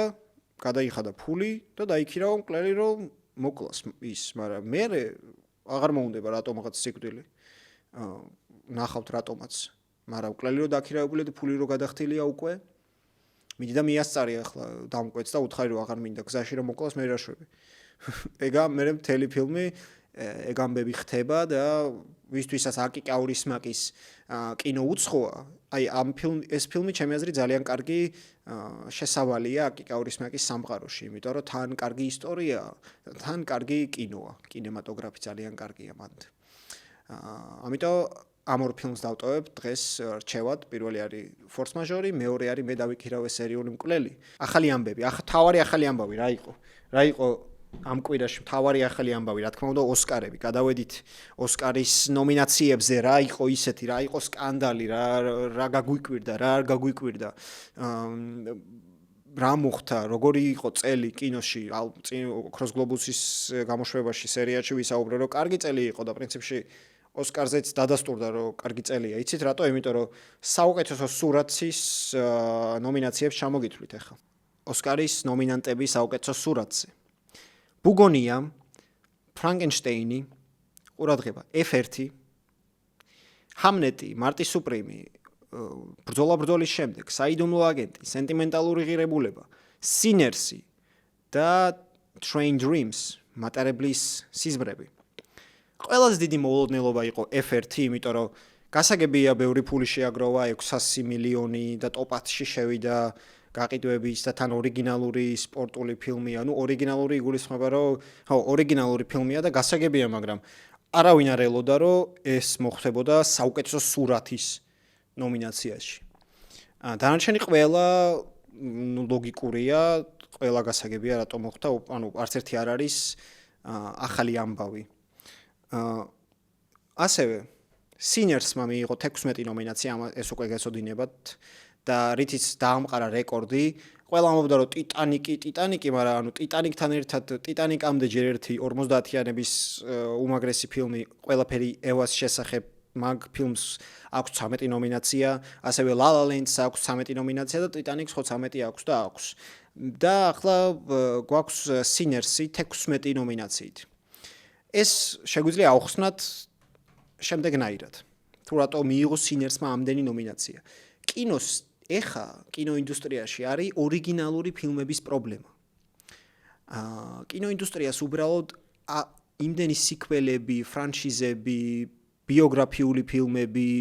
გადაიხადა ფული და დაიქირავა მკვლელი რომ მოკლას ის, მაგრამ მე აღარ მოუნდება რატომღაც სიკვდილი. ნახავთ რატომაც, მაგრამ მკვლელი რომ დაქირავებული და ფული რომ გადახდილია უკვე. მიდი და მიასწარი ახლა დამკვეთს და უთხარი რომ აღარ მინდა გზაში რომ მოკლას მე რა შვები. ეგა მე მთელი ფილმი ეგ ამბები ხდება და ვისთვისაც აკი კაურისმაკის კინო უცხოა, აი ეს ფილმი ჩემი აზრით ძალიან კარგი შესავალია აკი კაურისმაკის სამყაროში, იმიტომ რომ თან კარგი ისტორიაა, თან კარგი კინოა, კინემატოგრაფი ძალიან კარგია მანდ. ამიტომ ამ ორ ფილმს დავტოვებ დღეს რჩევად, პირველი არის ფორს მაჟორი, მეორე არის მე დავიქირავე სერიული მკვლელი. ახალი ამბები, თავარი ახალი ამბავი რა იყო? რა იყო ამ კვირაში მთავარი ახალი ამბავი, რა თქმა უნდა, ოსკარები. გადავედით ოსკარის ნომინაციებზე, რა იყო ისეთი, რა იყო სკანდალი, რა გაგვიკვირდა, რა არ გაგვიკვირდა. რა მოხდა, როგორი იყო წელი კინოში, ოქროს გლობუსის გამოშვებაში, სერიაში ვისაუბრე, რომ კარგი წელი იყო და პრინციპში ოსკარზეც დადასტურდა, რომ კარგი წელია. იცით რატო? იმიტომ რომ საუკეთესო სურათის ნომინაციებს ჩამოგითვლით ახლა. ოსკარის ნომინანტები საუკეთესო სურათზე. ბუგონია, ფრანკენშტეინი, ყურადღება, F1, ჰამნეტი, მარტი სუპრიმი, ბრძოლის შემდეგ, საიდუმლო აგენტი, სენტიმენტალური ღირებულება, სინერსი და Train Dreams, მატარებლის სიზმრები. ყველაზე დიდი მოულოდნელობა იყო F1, იმიტომ რომ გასაგებია ბევრი ფული შეაგროვა 600 მილიონი და ტოპ-10-ში შევიდა გაყიდვების და თან ორიგინალური სპორტული ფილმია, ну ორიგინალური იგულისხმება, რომ ხო, ორიგინალური ფილმია და გასაგებია, მაგრამ არავინ არ ელოდა, რომ ეს მოხდებოდა საუკეთესო სურათის ნომინაციაში. დანარჩენი ყველა ლოგიკურია, ყველა გასაგებია, რატომ მოხდა, ანუ არც ერთი არ არის ახალი ამბავი. ასევე სინერსმა მიიღო 16 ნომინაცია, ეს უკვე გეცოდინებათ. და რითიც დაამყარა რეკორდი, ყველა ამბობდა რომ ტიტანიკი, მაგრამ ანუ ტიტანიკთან ერთად ტიტანიკამდე ჯერ ერთი 50-იანების უმაგრესი ფილმი, ყველაფერი ევას შესახებ, მაგ ფილმს აქვს 13 ნომინაცია, ასევე La La Land-ს აქვს 13 ნომინაცია და ტიტანიკს ხო 13 აქვს და აქვს. და ახლა გვაქვს სინერსი 16 ნომინაციით. ეს შეგვიძლია ავხსნათ შემდეგნაირად. თუ რატო მიიღო სინერსმა ამდენი ნომინაცია. კინოს ეხა კინოინდუსტრიაში არის ორიგინალური ფილმების პრობლემა. კინოინდუსტრიას უბრალოდ იმდენი სიკველები, ფრანშიზები, ბიოგრაფიული ფილმები,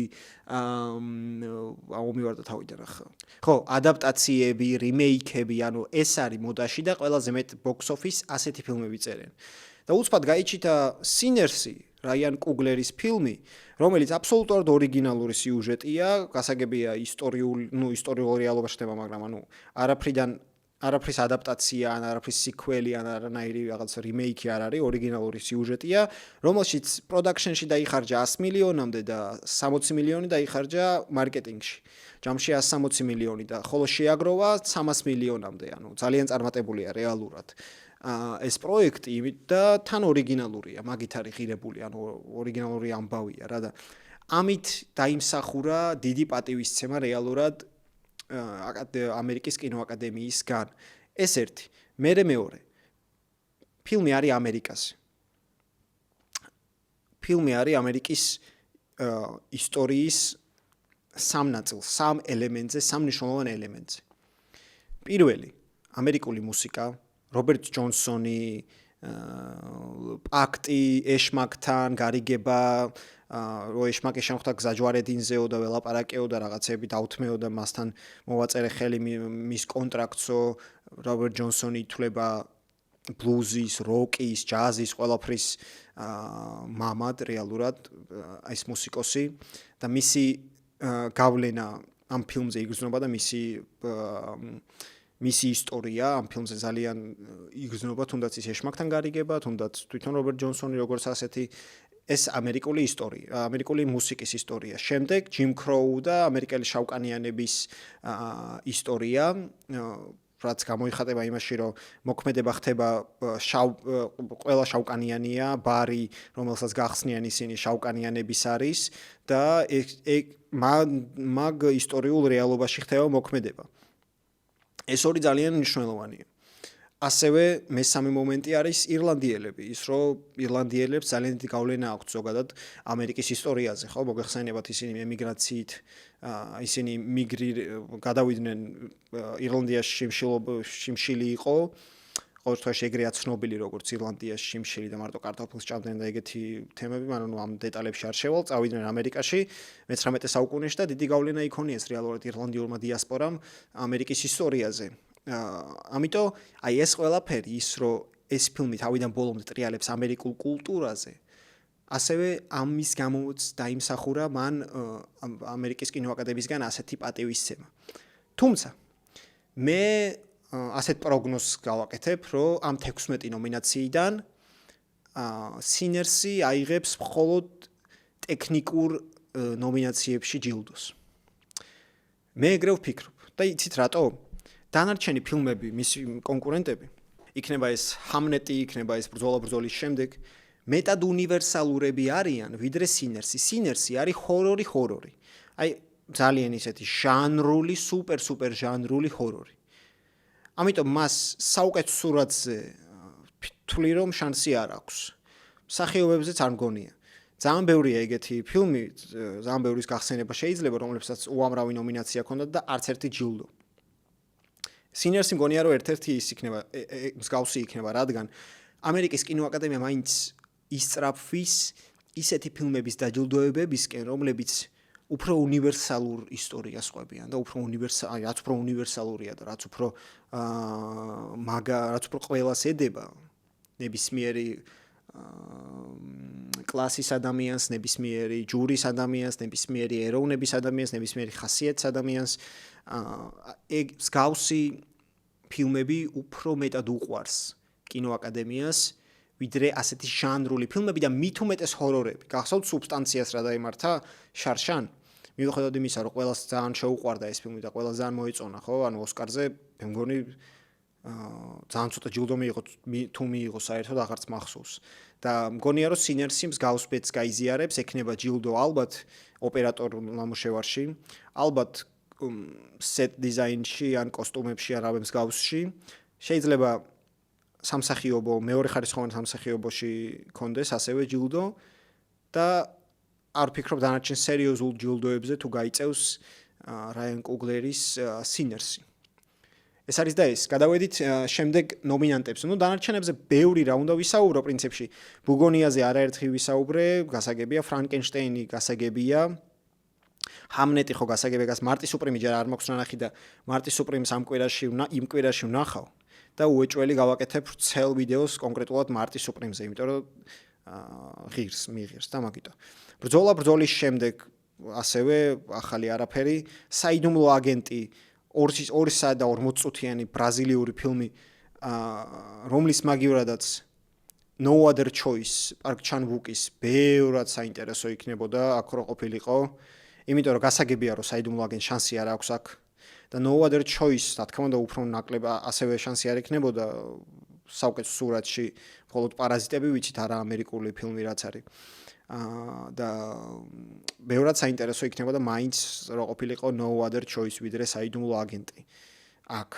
ამომივარდა თავიდან ახლა. ხო, ადაპტაციები, რიმეიქები, ანუ ეს არის მოდაში და ყველაზე მეტ box office ასეთი ფილმები წერენ. და უცბად გაიჩიტა Sinners-ი, რაიან კუგლერის ფილმი, რომელიც აბსოლუტურად ორიგინალური სიუჟეტია, გასაგებია ისტორიულ რეალობაში ხდება, მაგრამ არაფრის ადაპტაცია, არაფრის სიკველი, არანაირი რაღაც რიმეიქი არ არის, ორიგინალური სიუჟეტია, რომელშიც პროდაქშენში დაიხარჯა 100 მილიონამდე და 60 მილიონი დაიხარჯა მარკეტინგში. ჯამში 160 მილიონი და ხოლო შეაგროვა 300 მილიონამდე, ანუ ძალიან წარმატებულია რეალურად. ეს პროექტი და თან ორიგინალურია, მაგით არის ღირებული, ანუ ორიგინალური ამბავია რა და ამით დაიმსახურა დიდი პატივისცემა რეალურად ამერიკის კინოაკადემიისგან. ეს ერთი, მეორე. ფილმი არის ამერიკაზე. ფილმი არის ამერიკის ისტორიის სამ ნაწილს, სამ ელემენტზე, სამ მნიშვნელოვან ელემენტზე. პირველი, ამერიკული მუსიკა, რობერტ ჯონსონი, პაქტი ეშმაკთან, გარიგება, რო ეშმაკი შემხვდა გზაჯვარედინზეო და ველაპარაკეო და რაღაცები დაუთმეო და მასთან მოვაწერე ხელი მის კონტრაქტსო, რობერტ ჯონსონი ითვლება ბლუზის, როკის, ჯაზის, ყველაფრის მამად რეალურად ეს მუსიკოსი და მისი გავლენა ამ ფილმზე იგრძნობა და მისი ისტორია ამ ფილმზე ძალიან იგრძნობა, თუნდაც ის ეშმაკთან გარიგება, თუნდაც თვითონ რობერტ ჯონსონი როგორც ასეთი ეს ამერიკული ისტორია, ამერიკული მუსიკის ისტორია. შემდეგ ჯიმ კროუ და ამერიკელი შავკანიანების ისტორია, რაც გამოიხატება იმაში, რომ მოქმედება ხდება ყველა შავკანიანია, ბარი, რომელსაც გახსნიან ისინი შავკანიანების არის და მაგ ისტორიულ რეალობაში ხდება მოქმედება. ეს ორი ძალიან მნიშვნელოვანია. ასევე მესამე მომენტი არის ირლანდიელები, ის რომ ირლანდიელებს ძალიან დიდი გავლენა აქვთ ზოგადად ამერიკის ისტორიაზე, ხო, მოგეხსენებათ ისინი ემიგრაციით, ისინი გადავიდნენ ირლანდიაში შიმშილი იყო, ყოველ შემთხვევაში ეგრეა ცნობილი როგორც ირლანდიაში შიმშილი და მარტო კარტოფილს ჭამდნენ და ეგეთი თემები, მაგრამ ამ დეტალებში არ შევალ, წავიდნენ ამერიკაში 19 საუკუნეში და დიდი გავლენა იქონიეს რეალურად ირლანდიურმა დიასპორამ ამერიკის ისტორიაზე. ამიტომ აი ეს ყველაფერი ის რომ ეს ფილმი თავიდან ბოლომდე ტრიალებს ამერიკულ კულტურაზე, ასევე ამის გამოც დაიმსახურა მან ამერიკის კინოაკადემიისგან ასეთი პატივისცემა. თუმცა მე ასეთ პროგნოზს გავაკეთებ, რომ ამ 16 ნომინაციიდან Sinners-ი აიღებს მხოლოდ ტექნიკურ ნომინაციებში ჯილდოს. მე ეგრე ვფიქრობ და იცით რატო? დანარჩენი ფილმები, მისი კონკურენტები, იქნება ეს ჰამნეტი, იქნება ეს ბრძოლა-ბრძოლის შემდეგ, მეტად უნივერსალურები არიან, ვიდრე Sinners-ი. Sinners-ი არის ჰორორი. აი, ძალიან ისეთი ჟანრული, სუპერ ჟანრული ჰორორი. ამიტომ მას საუკეთესო სურათზე თვლი რომ შანსი არ აქვს. მსახიობებზეც არ მგონია. ძალიან ბევრია ეგეთი ფილმი, ძალიან ბევრის გახსენება შეიძლება, რომლებსაც უამრავი ნომინაცია ჰქონდათ და არც ერთი ჯილდო. Sinners-ი მგონია რომ ერთ-ერთი ის იქნება, მსგავსი იქნება, რადგან ამერიკის კინოაკადემია მაინც ისწრაფვის ისეთი ფილმების დაჯილდოებებისკენ, რომლებიც უფრო უნივერსალურ ისტორიას ყვებიან და რაც უფრო უნივერსალურია და რაც უფრო რაც უფრო ყველას ედება ნებისმიერი კლასის ადამიანს, ნებისმიერი ჯურის ადამიანს, ნებისმიერი ეროვნების ადამიანს, ნებისმიერი ხასიათის ადამიანს, ეგ მსგავსი ფილმები უფრო მეტად უყვარს კინოაკადემიას, ვიდრე ასეთი ჟანრული ფილმები და მით უმეტეს ჰორორები. გახსოვთ სუბსტანციას რა დაემართა შარშან? მიუხედავად იმისა, რომ ყველას ძალიან შეუყვარდა ეს ფილმი და ყველას ძალიან მოეწონა, ხო? ანუ ოსკარზე მე მგონი ძალიან ცოტა ჯილდო მიიღო, თუ მიიღო საერთოდ აღარც მახსოვს. და მგონია რომ Sinners-ი მსგავს ბედს გაიზიარებს, ექნება ჯილდო ალბათ ოპერატორულ ნამუშევარში, ალბათ set design-ში ან კოსტუმებში ან რავე მსგავსში. შეიძლება სამსახიობო, მეორე ხარისხოვან სამსახიობოში კონდეს ასევე ჯილდო და არ ვფიქრობ დანარჩენ სერიოზულ ჯილდოებზე თუ გაიწევს რაიან კუგლერის სინერსი. ეს არის და ეს. გადავედით შემდეგ ნომინანტებს. დანარჩენებზე ბევრი რა უნდა ვისაუბრო პრინციპში. ბუგონიაზე არაერთხი ვისაუბრე, გასაგებია ფრანკენშტეინი, გასაგებია ჰამნეტი ხო გასაგებია, მარტი სუპრიმი ჯერ არ მაქვს ნანახი და მარტი სუპრიმს იმ კვირაში ვნახავ და უეჭველი გავაკეთებ ვრცელ ვიდეოს კონკრეტულად მარტი სუპრიმზე, იმიტომ რომ მიღირს და მაგიტო. ბრძოლის შემდეგ ასევე ახალი არაფერი, საიდუმლო აგენტი 2 საათ და 40 წუთიანი ბრაზილიური ფილმი, რომლის მაგივრადაც No Other Choice პარკ ჩან ვუკის ბევრად საინტერესო იქნებოდა აქ რო ყოფილიყო, იმიტომ რომ გასაგებია რომ საიდუმლო აგენტ შანსი არ აქვს აქ და No Other Choice, რა თქმა უნდა, უფრო ნაკლებ ასევე შანსი არ იქნებოდა საუკეთესო სურათში, მხოლოდ პარაზიტები ვიცით, არა ამერიკული ფილმი რაც არის. და ბევრად საინტერესო იქნებოდა მაინც რო ყოფილიყო No Other Choice ვიდრე საიდუმლო აგენტი აქ.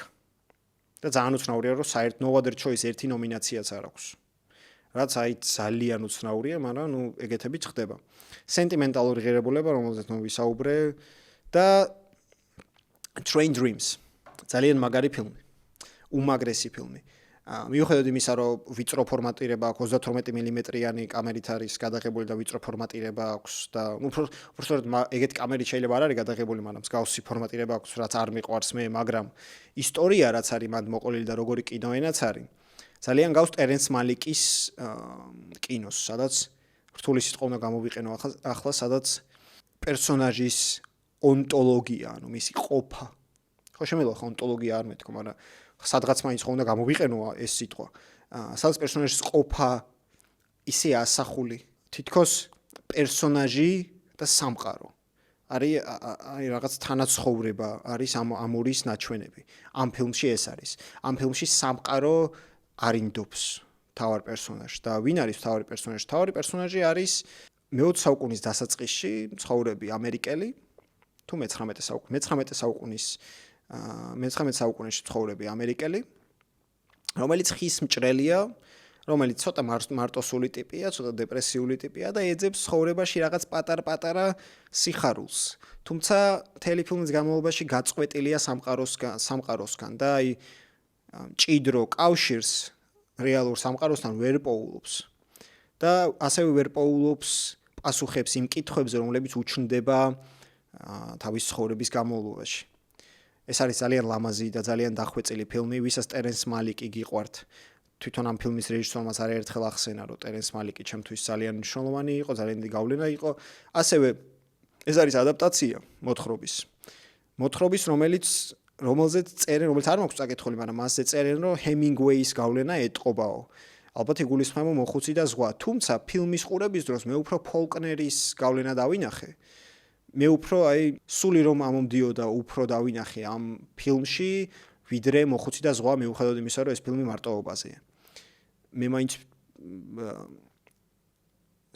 და ძალიან უცნაურია რომ საერთ No Other Choice ერთი ნომინაციაც არ აქვს. რაც ძალიან უცნაურია, მაგრამ ეგეთებიც ხდება. სენტიმენტალური ღირებულება, რომელზეც ვისაუბრე და Train Dreams. ძალიან მაგარი ფილმი. უმაგრესი ფილმი. მიუხედავად იმისა, რომ ვიწრო ფორმატირება აქვს, 32 მმ-იანი კამერით არის გადაღებული და ვიწრო ფორმატირება აქვს და უბრალოდ ეგეთ კამერით შეიძლება არ არის გადაღებული, მაგრამ მსგავსი ფორმატირება აქვს, რაც არ მიყვარს მე, მაგრამ ისტორია რაც არის მანდ მოყოლილი და როგორი კინოენაც არის. ძალიან გავს ტერენს მალიკის კინოს, სადაც რთული სიტყვა უნდა გამოვიყენო ახლა, სადაც პერსონაჟის ონტოლოგია, მისი ყოფა. ხო შემიძლია ხო ონტოლოგია არ მეთქო, მაგრამ სადღაც მაინც ხო უნდა გამოვიყენო ეს სიტყვა. სადაც პერსონაჟის ყოფა ისე ასახული, თითქოს პერსონაჟი და სამყარო. არის რაღაც თანაცხოვრება, არის ამ ორის ნაჩვენები. ამ ფილმში ეს არის. ამ ფილმში სამყარო არინდობს თავარ პერსონაჟს და ვინ არის თავარი პერსონაჟი? თავარი პერსონაჟი არის მე-20 საუკუნის დასაწყისში მცხოვრები ამერიკელი თუ მე-19 საუკუნეში მცხოვრები ამერიკელი, რომელიც ხის მჭრელია, რომელიც ცოტა მარტოსული ტიპია, ცოტა დეპრესიული ტიპია და ეძებს ცხოვრებაში რაღაც პატარ-პატარა სიხარულს. თუმცა მთელი ფილმის განმავლობაში გაწყვეტილია სამყაროსგან და ჭიდრო კავშირს რეალურ სამყაროსთან ვერ პოულობს. და ასევე ვერ პოულობს პასუხებს იმ კითხვებზე, რომლებიც უჩნდება თავის ცხოვრების განმავლობაში. ეს არის ძალიან ლამაზი და ძალიან დახვეწილი ფილმი, ვისაც ტერენს მალიკი გიყვართ. თვითონ ამ ფილმის რეჟისორმაც არაერთხელ ახსენა, რომ ტერენს მალიკი ჩემთვის ძალიან მნიშვნელოვანი იყო, ძალიან დიდი გავლენა იყო. ასევე ეს არის ადაპტაცია მოთხრობის, რომელზეც წერენ, რომელიც არ მაქვს წაკითხული, მაგრამ მასზე წერენ, რომ ჰემინგუეის გავლენა ეტყობაო. ალბათ იგულისხმება მოხუცი და ზღვა. თუმცა ფილმის ყურების დროს მე უფრო ფოლკნერის გავლენა დავინახე. მე უფრო სული რომ ამომდიოდა უფრო დავინახე ამ ფილმში, ვიდრე მოხუცი და ზღვა, მიუხედავად იმისა, რომ ეს ფილმი მარტოობაზეა. მე მაინც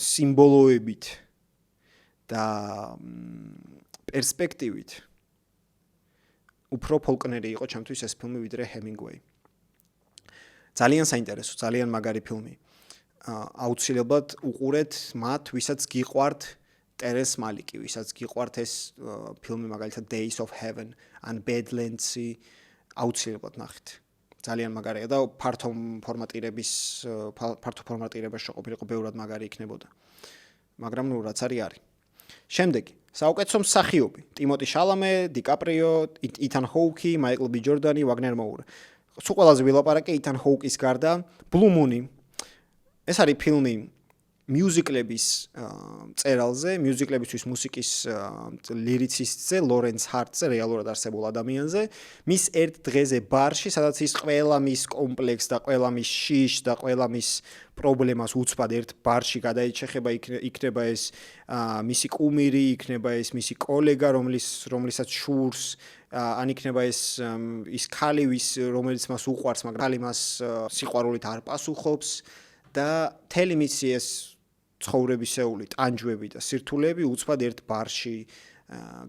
სიმბოლოებით და პერსპექტივით უფრო ფოლკნერი იყო ჩემთვის ეს ფილმი ვიდრე ჰემინგუეი. ძალიან საინტერესო, ძალიან მაგარი ფილმი. აუცილებლად უყურეთ მათ, ვისაც გიყვართ ტერენს მალიკი, ვისაც გიყვართ ეს ფილმი მაგალითად Days of Heaven ან Badlands-ი, აუცილებლად ნახეთ. ძალიან მაგარია და ფართო ფორმატირებაში ყოფილიყო ბევრად მაგარი იქნებოდა. მაგრამ რაც არის. შემდეგი, საუკეთესო მსახიობი: ტიმოტი შალამე, დიკაპრიო, იტან ჰოუკი, მაიკლ ბი ჯორდანი, ვაგნერ მოურ. სულ ყველაზე ვილაპარაკე იტან ჰოუკის გარდა, Blue Moon. ეს არის ფილმი მიუზიკლების წერალზე, მიუზიკლებისთვის მუსიკის ლირიცისტზე, ლორენს ჰარტზე, რეალურად არსებულ ადამიანზე, მის ერთ დღეზე ბარში, სადაც ის ყველა მის კომპლექსს და ყველა მის შიშს და ყველა მის პრობლემას უცბად ერთ ბარში გადაეჩეხება, იქნება ეს მისი კუმირი, იქნება ეს მისი კოლეგა, რომლისაც შურს, ან იქნება ეს ქალი, რომელიც მას უყვარს, მაგრამ ქალი მას სიყვარულით არ პასუხობს და მთელი მისი ეს ცხოვრებისეული ტანჯვები და სირთულეები უცბად ერთ ბარში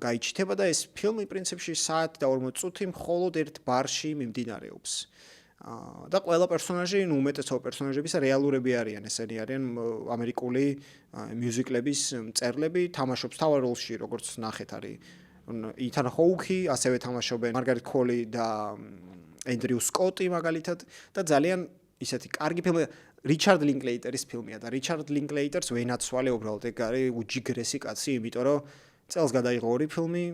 გაიჩიტება და ეს ფილმი პრინციპში საათი და 40 წუთი მხოლოდ ერთ ბარში მიმდინარეობს. და ყველა პერსონაჟი, უმეტესობა პერსონაჟების რეალურები არიან, ესენი არიან ამერიკული მიუზიკლების მწერლები, თამაშობს თავარ როლში, როგორც ნახეთ არის ითან ჰოუკი, ასევე თამაშობენ მარგარეტ კოლი და ენდრიუ სკოტი მაგალითად და ძალიან ისეთი კარგი ფილმი რიჩარდ ლინკლეიტერის ფილმია და რიჩარდ ლინკლეიტერს ვენაცვალე უბრალოდ ეგ არის უჯიგრესი კაცი, იმიტომ რომ წელს გადაიღო 2 ფილმი,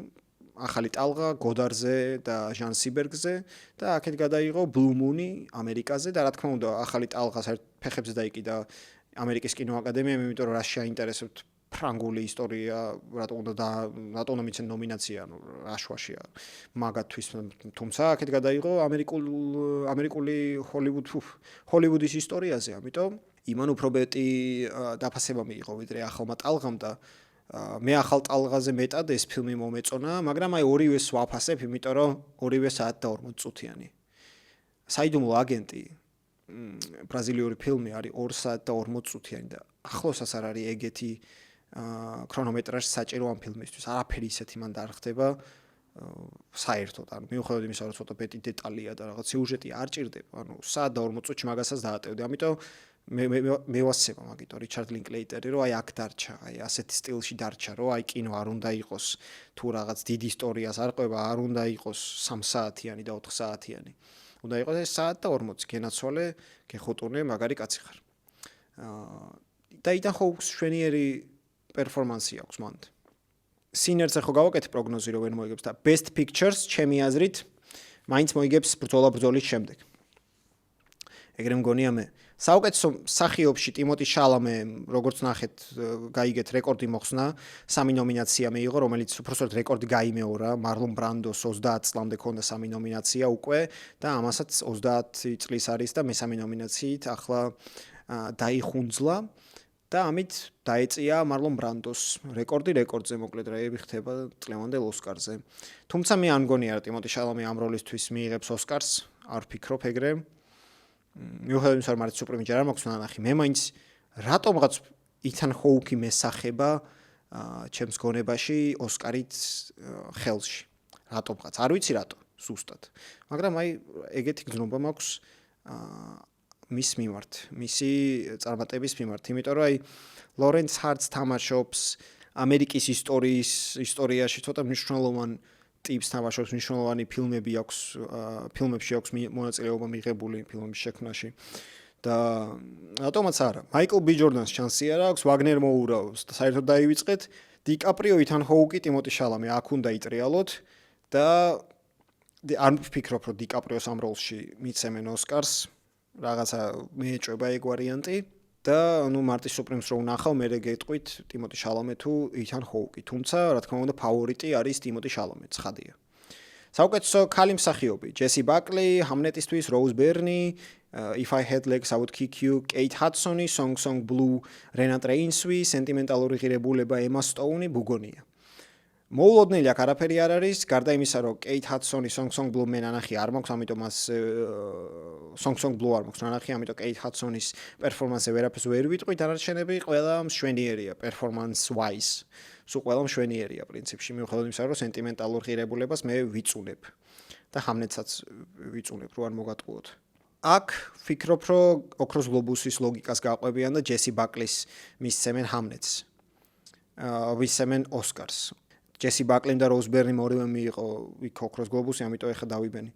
ახალი ტალღა გოდარზე და ჟან სიბერგზე და აქეთ გადაიღო ბლუ მუნი ამერიკაზე და რა თქმა უნდა ახალი ტალღა ფეხებზე დაიკიდა ამერიკის კინოაკადემიამ, იმიტომ რომ რა შეაინტერესებთ ფრანგული ისტორია, რატო უნდა მიცენ ნომინაცია, აშვაშია მაგათთვის, თუმცა აქეთ გადაიღო ამერიკული ჰოლივუდის ისტორიაზე, ამიტომ იმან უფრო მეტი დაფასება მიიღო ვიდრე ახალმა ტალღამ და მე ახალ ტალღაზე მეტად ეს ფილმი მომეწონა, მაგრამ აი ორივეს ვაფასებ, იმიტომ რომ ორივე საათ და 40 წუთიანი. საიდუმლო აგენტი ბრაზილიური ფილმი არის 2 საათ და 40 წუთიანი და ახლოსაც არ არის ეგეთი ქრონომეტრაჟი საჭირო ამ ფილმისთვის. არაფერი ისეთი მან არ ხდება საერთოდ. ანუ მიუხედავად იმისა, რომ ცოტა მეტი დეტალია და რაღაც სიუჟეტი არ ჭირდება. ანუ საათ და 40 წუთში მაგასაც დაატევდი. ამიტომ მე ვასწრება მაგითო რიჩარდ ლინკლეიტერი, რომ აი აქ დარჩა, აი ასეთი სტილში დარჩა, რომ აი კინო არ უნდა იყოს თუ რაღაც დიდი ისტორიას არ ყვება, არ უნდა იყოს 3 საათიანი და 4 საათიანი. უნდა იყოს ეს საათ და 40, გენაცვალე, გეხოტუნე, მაგარი კაცი ხარ. და იტან ჰოუკს შვენიერი პერფორმანსი აქვს მან. სინერზე ხო გავაკეთე პროგნოზი, რომ ვერ მოიგებს და Best Pictures ჩემი აზრით მაინც მოიგებს ბრძოლის შემდეგ. ეგრე მგონია მე. საუკეთესო მსახიობში ტიმოტი შალამე, როგორც ნახეთ, გაიგეთ რეკორდი მოხსნა, 3 ნომინაცია მიიღო, რომელიც უბრალოდ რეკორდი გაიმეორა, მარლონ ბრანდოს 30 წლამდე ქონდა 3 ნომინაცია უკვე და ამასაც 30 წლის არის და მესამე ნომინაციით ახლა დაიხუნძლა და ამით დაეწია მარლონ ბრანდოს რეკორდზე მოკლედ რაები ხდება წლევანდელ ოსკარზე. თუმცა მე არ მგონია რომ ტიმოტი შალამე ამ როლისთვის მიიღებს ოსკარს, არ ვფიქრობ ეგრე. მიუხედავად იმისა, რომ მარტო სუპრემი ჯერ არ მაქვს ნანახი, მე მაინც რატომღაც ითან ჰოუკი მესახება ჩემს გონებაში ოსკარით ხელში. რატომღაც, არ ვიცი რატო, ზუსტად. მაგრამ აი ეგეთი გზნობა მაქვს მის მიმართ, მისი წარმატების მიმართ, იმიტომ რომ აი ლორენს ჰარტს თამაშობს ამერიკის ისტორიაში ცოტა მნიშვნელოვან ტიპს თამაშობს, მნიშვნელოვანი ფილმები აქვს, ფილმებში აქვს მონაწილეობა მიღებული ფილმების შექმნაში. და რატომაც არა, მაიკლ ბი ჯორდანს შანსი არ აქვს, ვაგნერ მოურავს და საერთოდ დაივიწყეთ, დიკაპრიო, ითან ჰოუკი, ტიმოტი შალამე აქ უნდა იტრიალოთ და არ ვფიქრობ, რომ დიკაპრიოს ამ როლში მიცემენ ოსკარს. რაღაცა მეეჭვება ეგ ვარიანტი და ნუ მარტის სუპრემს რო ვნახავ, მე გეტყვით ტიმოტი შალამე თუ ითან ჰოუკი. თუმცა, რა თქმა უნდა, ფავორიტი არის ტიმოტი შალამე, ცხადია. საუკეთესო ქალი მსახიობი, ჯესი ბაკლი, ჰამლეტისთვის, როუზ ბერნი, If I Had Legs I Would Kick You, კეით ჰადსონი, Song Song Blue, რენატ რეინსვი, სენტიმენტალური ღირებულება, ემა სტოუნი, ბუგონია. მოულოდნელი აქ არაფერი არ არის, გარდა იმისა, რომ კეით ჰადსონი, Song Song Blue მე ნანახი არ მაქვს, ამიტომ მას Song Song Blue არ მაქვს ნანახი, ამიტომ კეით ჰადსონის პერფორმანსზე ვერაფერს ვერ ვიტყვი, დანარჩენები ყველა მშვენიერია performance wise. სულ ყველა მშვენიერია პრინციპში, მიუხედავად იმისა, რომ სენტიმენტალურ ღირებულებას მე ვიწუნებ და ჰამლეტსაც ვიწუნებ, რო არ მოგატყუოთ. აქ ვფიქრობ, რომ ოქროს გლობუსის ლოგიკას გაყვებიან და ჯესი ბაკლის მისცემენ ჰამლეტს. ვისცემენ ოსკარს. ჯესი ბაკლიმ და როუზ ბერნიმ ორივე მიიღო იქ ოქროს გლობუსი, ამიტომ ეხლა დავიბენი.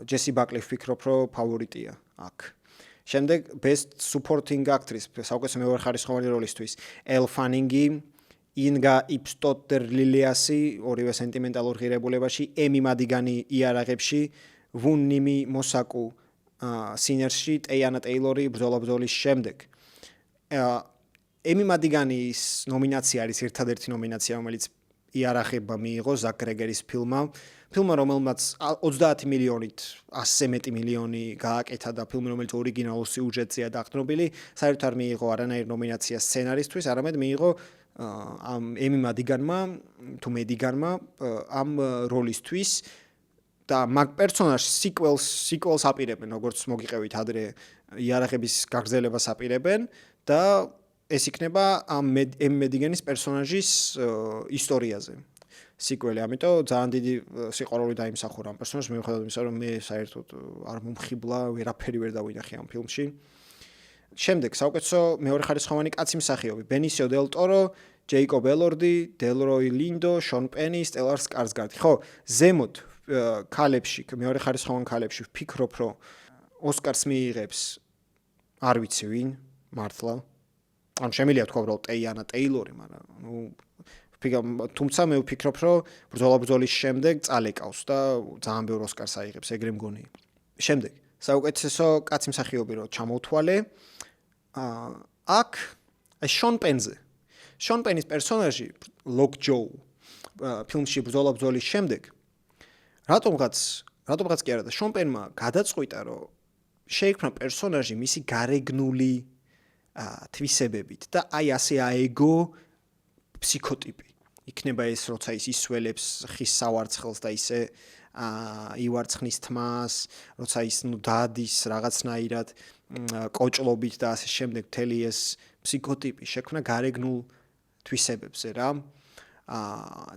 ჯესი ბაკლი ვფიქრობ, რომ ფავორიტია აქ. შემდეგ Best Supporting Actress, საუკეთესო მეორეხარისხოვანი როლისთვის, ელ ფანინგი, ინგა იპსტოტერ ლილიასი, ორივე სენტიმენტალურ ღირებულებაში, ემი მადიგანი იარაღებში, ვუნ ნიმი მოსაკუ სინერში, ტეიანა ტეილორი ბრძოლის შემდეგ. ემი მადიგანის ნომინაცია არის ერთადერთი ნომინაცია, რომელიც იარაღება მიიღო ზაკ კრეგერის ფილმმა, რომელმაც 30 მილიონით 100 მეტი მილიონი გააკეთა და ფილმი, რომელიც ორიგინალურ სიუჟეტზეა დაყრდნობილი, საერთოდ არ მიიღო არანაირ ნომინაციას სცენარისთვის, არამედ მიიღო ამ ემი მადიგანმა თუ მედგანმა ამ როლისთვის და მაგ პერსონაჟს სიკველს აპირებენ, როგორც მოგიყევით ადრე იარაღების გაგრძელებას აპირებენ და ეს იქნება ამ ემი მედგანის პერსონაჟის ისტორიაზე. სიკველი, ამიტომ ძალიან დიდი სიყვარული დაიმსახურა ამ პერსონაჟს, მიუხედავად იმისა, რომ მე საერთოდ არ მომხიბლა, ვერაფერი ვერ დავინახე ამ ფილმში. შემდეგ საუკეთესო მეორეხარისხოვანი კაცი მსახიობი, ბენისიო დელ ტორო, ჯეიკობ ელორდი, დელროი ლინდო, შონ პენი, სტელარ სკარსგარდი. ხო, ზემოთ ქალებში, მეორე ხარისხოვან ქალებში ვფიქრობ, რომ ოსკარს მიიღებს არ ვიცი ვინ, მართლა. ანუ შემიძლია თქვა რომ ტეიანა ტეილორი, მაგრამ თუმცა მე ვფიქრობ, რომ ბრძოლა-ბრძოლის შემდეგ წალეკავს და ძალიან ბევრ ოსკარს აიღებს, ეგრე მგონი. შემდეგ, საუკეთესო კაცი მსახიობი რო ჩამოვთვალე, აქ შონ პენზე. შონ პენის პერსონაჟი, ლოკ ჯო, ფილმში ბრძოლა-ბრძოლის შემდეგ რატომღაც კი არა და შონ პენმა გადაწყვიტა, რომ შეიქმნა პერსონაჟი მისი გარეგნული თვისებებით და აი ასე აეგო ფსიქოტიპი. იქნება ეს, როცა ის ისველებს ხის სავარცხელს და ისე ივარცხნის თმას, როცა ის დადის რაღაცნაირად კოჭლობით და ასე შემდეგ მთელი ეს ფსიქოტიპი შექმნა გარეგნულ თვისებებზე რა.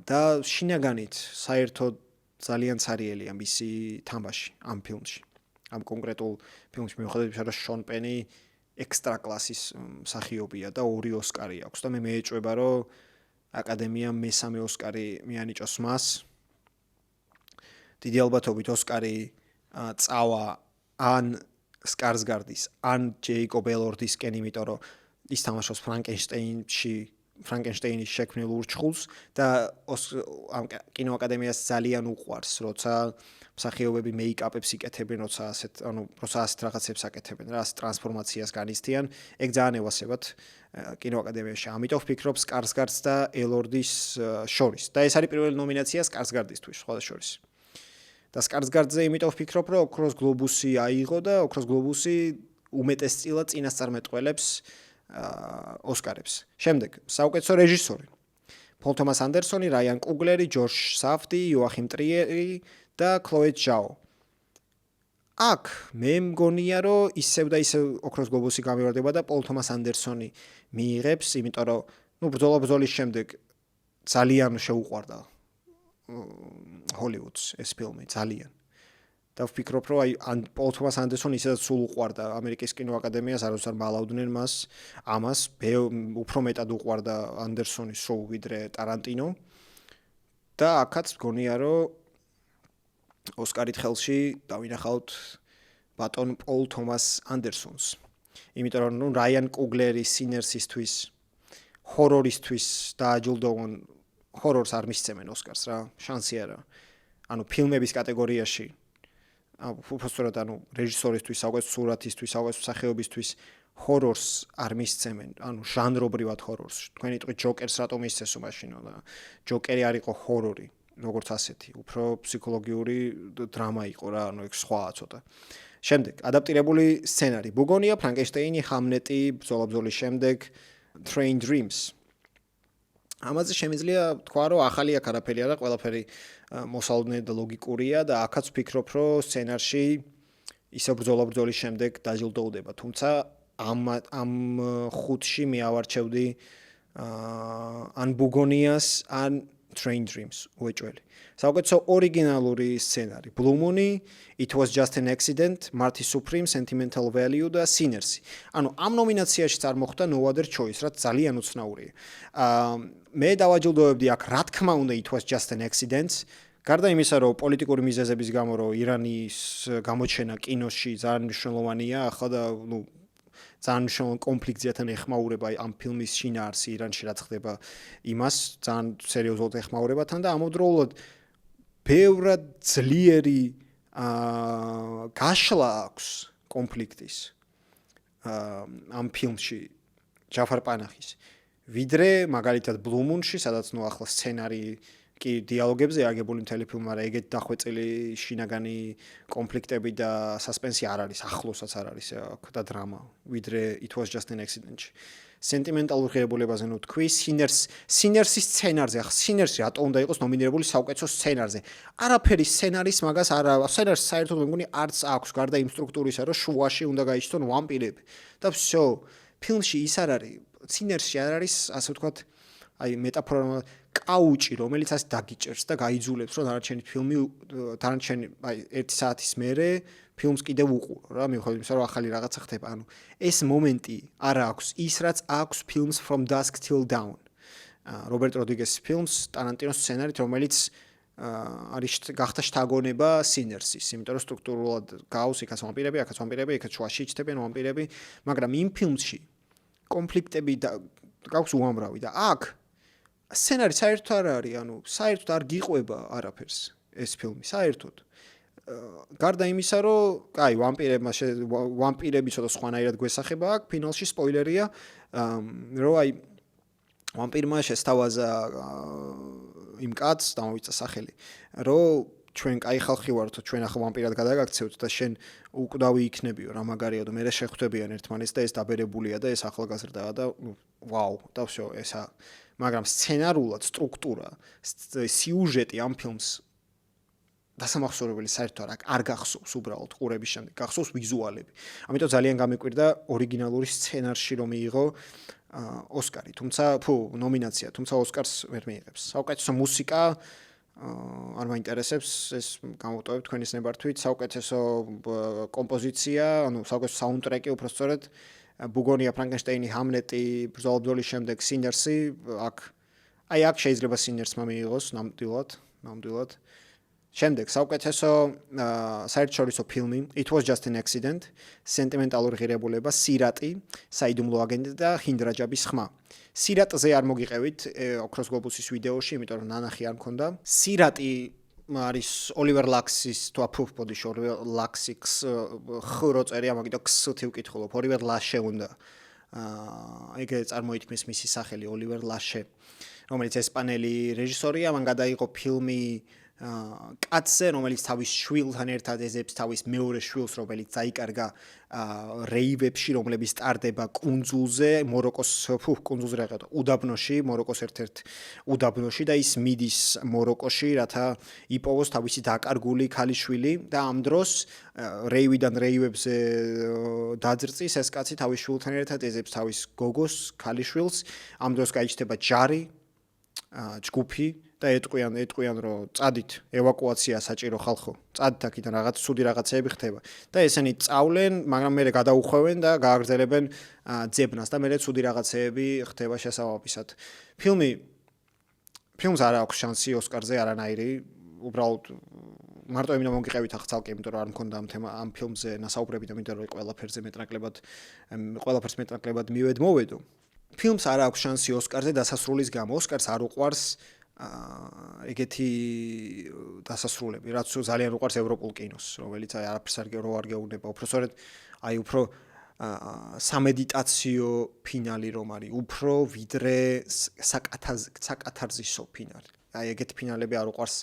და შინაგანით საერთოდ ძალიან ცარიელია მისი თამაში ამ ფილმში. ამ კონკრეტულ ფილმში მიუხედავად იმისა, რომ შონ პენი ექსტრა კლასის მსახიობია და 2 ოსკარი აქვს და მე მეეჭვება, რომ აკადემიამ მესამე ოსკარი მიანიჭოს მას. დიდი ალბათობით ოსკარი წავა ან სკარსგარდის, ან ჯეიკობ ელორდისკენ, იმიტომ რომ ის თამაშობს ფრანკენშტეინის შექმნილ ურჩხულს და ამ კინოაკადემიას ძალიან უყვარს, როცა მსახიობები მეიკაპებს იკეთებენ, როცა ასეთ რაღაცებს აკეთებენ, რა ტრანსფორმაციას განიცდიან, ეგ ძალიან ევასებათ კინოაკადემიაში. ამიტომ ვფიქრობ სკარსგარდს და ელორდის შორის. და ეს არის პირველი ნომინაცია სკარსგარდისთვის, სხვა შორის. და სკარსგარდზე იმიტომ ვფიქრობ, რომ ოქროს გლობუსი აიღო და ოქროს გლობუსი უმეტესწილად წინასწარმეტყველებს ოსკარებს. შემდეგ, საუკეთესო რეჟისორი. პოლ თომას ანდერსონი, რაიან კუგლერი, ჯოშ საფტი, იოახიმ ტრიერი და ქლოე ჯაო. აქ მე მგონია, რომ ისევ და ისევ ოქროს გლობუსი გამივარდება და პოლ თომას ანდერსონი მიიღებს, იმიტომ რომ ბრძოლა-ბრძოლის შემდეგ ძალიან შეუყვარდა ჰოლივუდს ეს ფილმი, ძალიან. და ვფიქრობ, რომ აი პოლ თომას ანდერსონი ისედაც სულ უყვარდა ამერიკის კინოაკადემიას, არასდროს არ მალავდნენ ამას, უფრო მეტად უყვარდა ანდერსონის შოუ ვიდრე ტარანტინო. და აქაც მგონია, რომ ოსკარით ხელში დავინახავთ ბატონ პოლ თომას ანდერსონს. იმიტომ რომ რაიან კუგლერი სინერსისთვის, ჰორორისთვის დააჯილდოვონ, ჰორორს არ მისცემენ ოსკარს რა, შანსი არა. ანუ ფილმების კატეგორიაში უბრალოდ რეჟისორისთვის, საუკეთესო სურათისთვის, საუკეთესო მსახიობისთვის ჰორორს არ მისცემენ, ანუ ჟანრობრივად ჰორორს. თქვენი ტყვით ჯოკერს რატომ მისცეს მაშინ და ჯოკერი არ იყო ჰორორი, როგორც ასეთი, უფრო ფსიქოლოგიური დრამა იყო რა, ანუ ეგ სხვაა ცოტა. შემდეგ, ადაპტირებული სცენარი. ბუგონია, ფრანკენშტეინი, ჰამლეტი, ბრძოლა-ბრძოლის შემდეგ, Train Dreams. ამაზე შემიძლია თქვა, რომ ახალი აქ არაფერი არა, ყველაფერი მოსალოდნელი და ლოგიკურია და აქაც ვფიქრობ, რომ სცენარში ისევ ბრძოლა-ბრძოლის შემდეგ დაჯილდოვდება, თუმცა ამ ხუთში მე ავარჩევდი ან ბუგონიას, ან Train Dreams, უეჭველი. საუკეთესო ორიგინალური სცენარი. Blue Moon, It Was Just an Accident, Marty Supreme, Sentimental Value და Sinners. ანუ ამ ნომინაციაშიც არ მოხვდა No Other Choice, რაც ძალიან უცნაურია. მე დავაჯილდოვებდი აქ, რა თქმა უნდა, It Was Just an Accident. გარდა იმისა, რომ პოლიტიკური მიზეზების გამო, რომ ირანის გამოჩენა კინოში ძალიან მნიშვნელოვანია, ახლა და ძალიან მნიშვნელოვან კონფლიქტთან ეხმაურება ამ ფილმის შინაარსი ირანში რაც ხდება იმას ძალიან სერიოზულად ეხმაურებათან და ამავდროულად ბევრად ძლიერი გაშლა აქვს კონფლიქტის ამ ფილმში ჯაფარ პანახის ვიდრე მაგალითად Blue Moon-ში სადაც ახლა სცენარი კი დიალოგებზე აგებული მთელი ფილმი, მაგრამ ეგეთ დახვეწილი შინაგანი კონფლიქტები და სასპენსი არ არის, ახლოსაც არ არის აქ და დრამა, ვიდრე It Was Just an Accident-ში. სენტიმენტალურ ღირებულებაზე თქვი, Sinners-ის სცენარზე, ახლა Sinners-ი რატომ უნდა იყოს ნომინირებული საუკეთესო სცენარზე? არაფერი სცენარის მაგას არა, სცენარს საერთოდ მე მგონი არც აქვს, გარდა იმ სტრუქტურისა, რომ შუაში უნდა გაიჩნდონ ვამპირები. და всё, ფილმში ის არ არის, Sinners-ში არ არის, ასე ვთქვათ, აი მეტაფორა კაუჭი, რომელიც ასე დაგიჭერს და გაიძულებს, რომ დანარჩენი ფილმი, აი 1 საათის მერე ფილმს კიდევ უყურო რა, მიუხედავად იმისა, რომ ახალი რაღაცა ხდება. ანუ ეს მომენტი არ აქვს ის, რაც აქვს ფილმს From Dusk Till Dawn. რობერტ როდრიგესის ფილმს ტარანტინოს სცენარით, რომელიც არის გახდა შთაგონება სინერსის, იმიტომ რომ სტრუქტურულად გავს იქაც ვამპირები, აქაც ვამპირები, იქაც შუაში იჩნდებიან ვამპირები, მაგრამ იმ ფილმში კონფლიქტები გაქვს უამრავი და აქ სცენარი საერთოდ არ არის, საერთოდ არ გიყვება არაფერს ეს ფილმი, საერთოდ. გარდა იმისა, რომ კაი, ვამპირები ცოტა სხვანაირად გვესახება აქ, ფინალში სპოილერია, რომ ვამპირმა შესთავაზა იმ კაცს, დამოვიწყა სახელი, რომ ჩვენ კაი ხალხი ვართ, ჩვენ ახლა ვამპირად გადაგაქცევთ და შენ უკვდავი იქნებიო, რა მაგარია და მერე შეხვდებიან ერთმანეთს და ეს დაბერებულია და ეს ახალგაზრდაა და ვაუ, და всё, ესა. მაგრამ სცენარულად, სტრუქტურა, სიუჟეტი ამ ფილმს დასამახსოვრებელი საერთოდ არ გახსოვს უბრალოდ ყურების შემდეგ, გახსოვს ვიზუალები. ამიტომ ძალიან გამიკვირდა ორიგინალური სცენარში რომ მიიღო ოსკარი, ნომინაცია, თუმცა ოსკარს ვერ მიიღებს. საუკეთესო მუსიკა არ მაინტერესებს, ეს გამოვტოვებ თქვენის ნებართვით, საუკეთესო კომპოზიცია, საუკეთესო საუნდტრეკი უბრალოდ ბუგონია, ფრანკენშტეინი, ჰამლეტი, ბრძოლის შემდეგ სინერსი, აქ შეიძლება სინერსმა მიიღოს ნამდვილად. შემდეგ საუკეთესო საერთაშორისო ფილმი It was just an accident, სენტიმენტალური ღირებულება, სირატი, საიდუმლო აგენტი და ჰინდრაჯაბის ხმა. სირატზე არ მოგიყევით ოქროს გლობუსის ვიდეოში, იმიტომ რომ ნანახი არ მქონდა. სირატი არის ოლივერ ლაქსის ოლივერ ლაქსის ხრო წერია, მაგიტო ქსუთი ვკითხულობ, ოლივერ ლაშე უნდა. ეგ წარმოითქმის მისი სახელი ოლივერ ლაშე, რომელიც ესპანელი რეჟისორია, მან გადაიღო ფილმი კაცზე, რომელიც თავის შვილთან ერთად ეძებს თავის მეორე შვილს, რომელიც დაიკარგა რეივებში, რომლების ტარდება კუნძულზე, უდაბნოში, მოროკოს ერთ-ერთ უდაბნოში და ის მიდის მოროკოში, რათა იპოვოს თავისი დაკარგული ქალიშვილი და ამ დროს რეივიდან რეივებზე დაძრწის ეს კაცი თავის შვილთან ერთად ეძებს თავის გოგოს ქალიშვილს, ამ დროს გაიჩნდება ჯარი, ჯგუფი და ეტყვიან რომ წადით ევაკუაცია საჭირო ხალხო, წადით აქედან რაღაც ცუდი რაღაცეები ხდება და ესენი წავლენ, მაგრამ მერე გადაუხვევენ და გააგრძელებენ ძებნას და მერე ცუდი რაღაცეები ხდება შესაბამისად. ფილმს არ აქვს შანსი ოსკარზე არანაირი, უბრალოდ მარტო იმით მოგიყევით ახლა ცალკე, იმიტომ რომ არ მქონდა ამ ფილმზე ნასაუბრები და მინდა რომ ყველაფერს მეტნაკლებად მოვედო. ფილმს არ აქვს შანსი ოსკარზე დასასრულის გამო, ოსკარს არ უყვარს ეგეთი დასასრულები, რაც ძალიან უყვარს ევროპულ კინოს, რომელიც არაფერს არ გეუბნება, უბრალოდ უფრო სამედიტაციო ფინალი რომ არის, უფრო ვიდრე საკათარზისო ფინალი. ეგეთი ფინალები არ უყვარს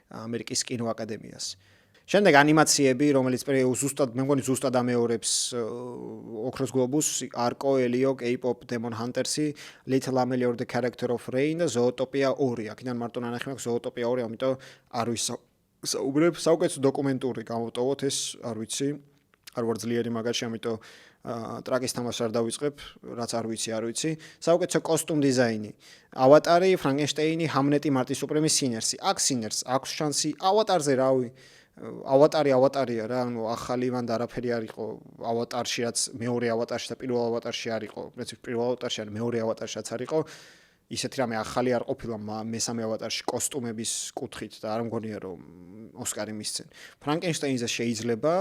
ამერიკის კინოაკადემიას. შემდეგ ანიმაციები, რომელიც ზუსტად ამეორებს ოქროს გლობუსს, არკო, ელიო, K-pop, Demon Hunters-ი, Little Amelie or the Character of Rain და Zootopia 2. აქედან მარტო ნანახი მაქვს Zootopia 2, ამიტომ არ ვისაუბრებ. საუკეთესო დოკუმენტური გამოვტოვოთ, ეს არ ვიცი, არ ვარ ძლიერი მაგაში, ამიტომ ტრაკის თამაშს არ დავიწყებ, რაც არ ვიცი. საუკეთესო კოსტუმ დიზაინი. ავატარი, ფრანკენშტეინი, ჰამლეტი, მარტი სუპრემი, სინერსი. აქ სინერს აქვს შანსი, ავატარზე რავი. ავატარია რა, ახალი მანდ არაფერი არ იყო ავატარში, რაც მეორე ავატარში და პირველ ავატარში არ იყო. პრინციპი პირველ ავატარში ან მეორე ავატარშიც არ იყო. ისეთი რამე ახალი არ ყოფილა მესამე ავატარში კოსტუმების კუთხით და არ მგონია რომ ოსკარი მისცენ. ფრანკენშტეინზე შეიძლება,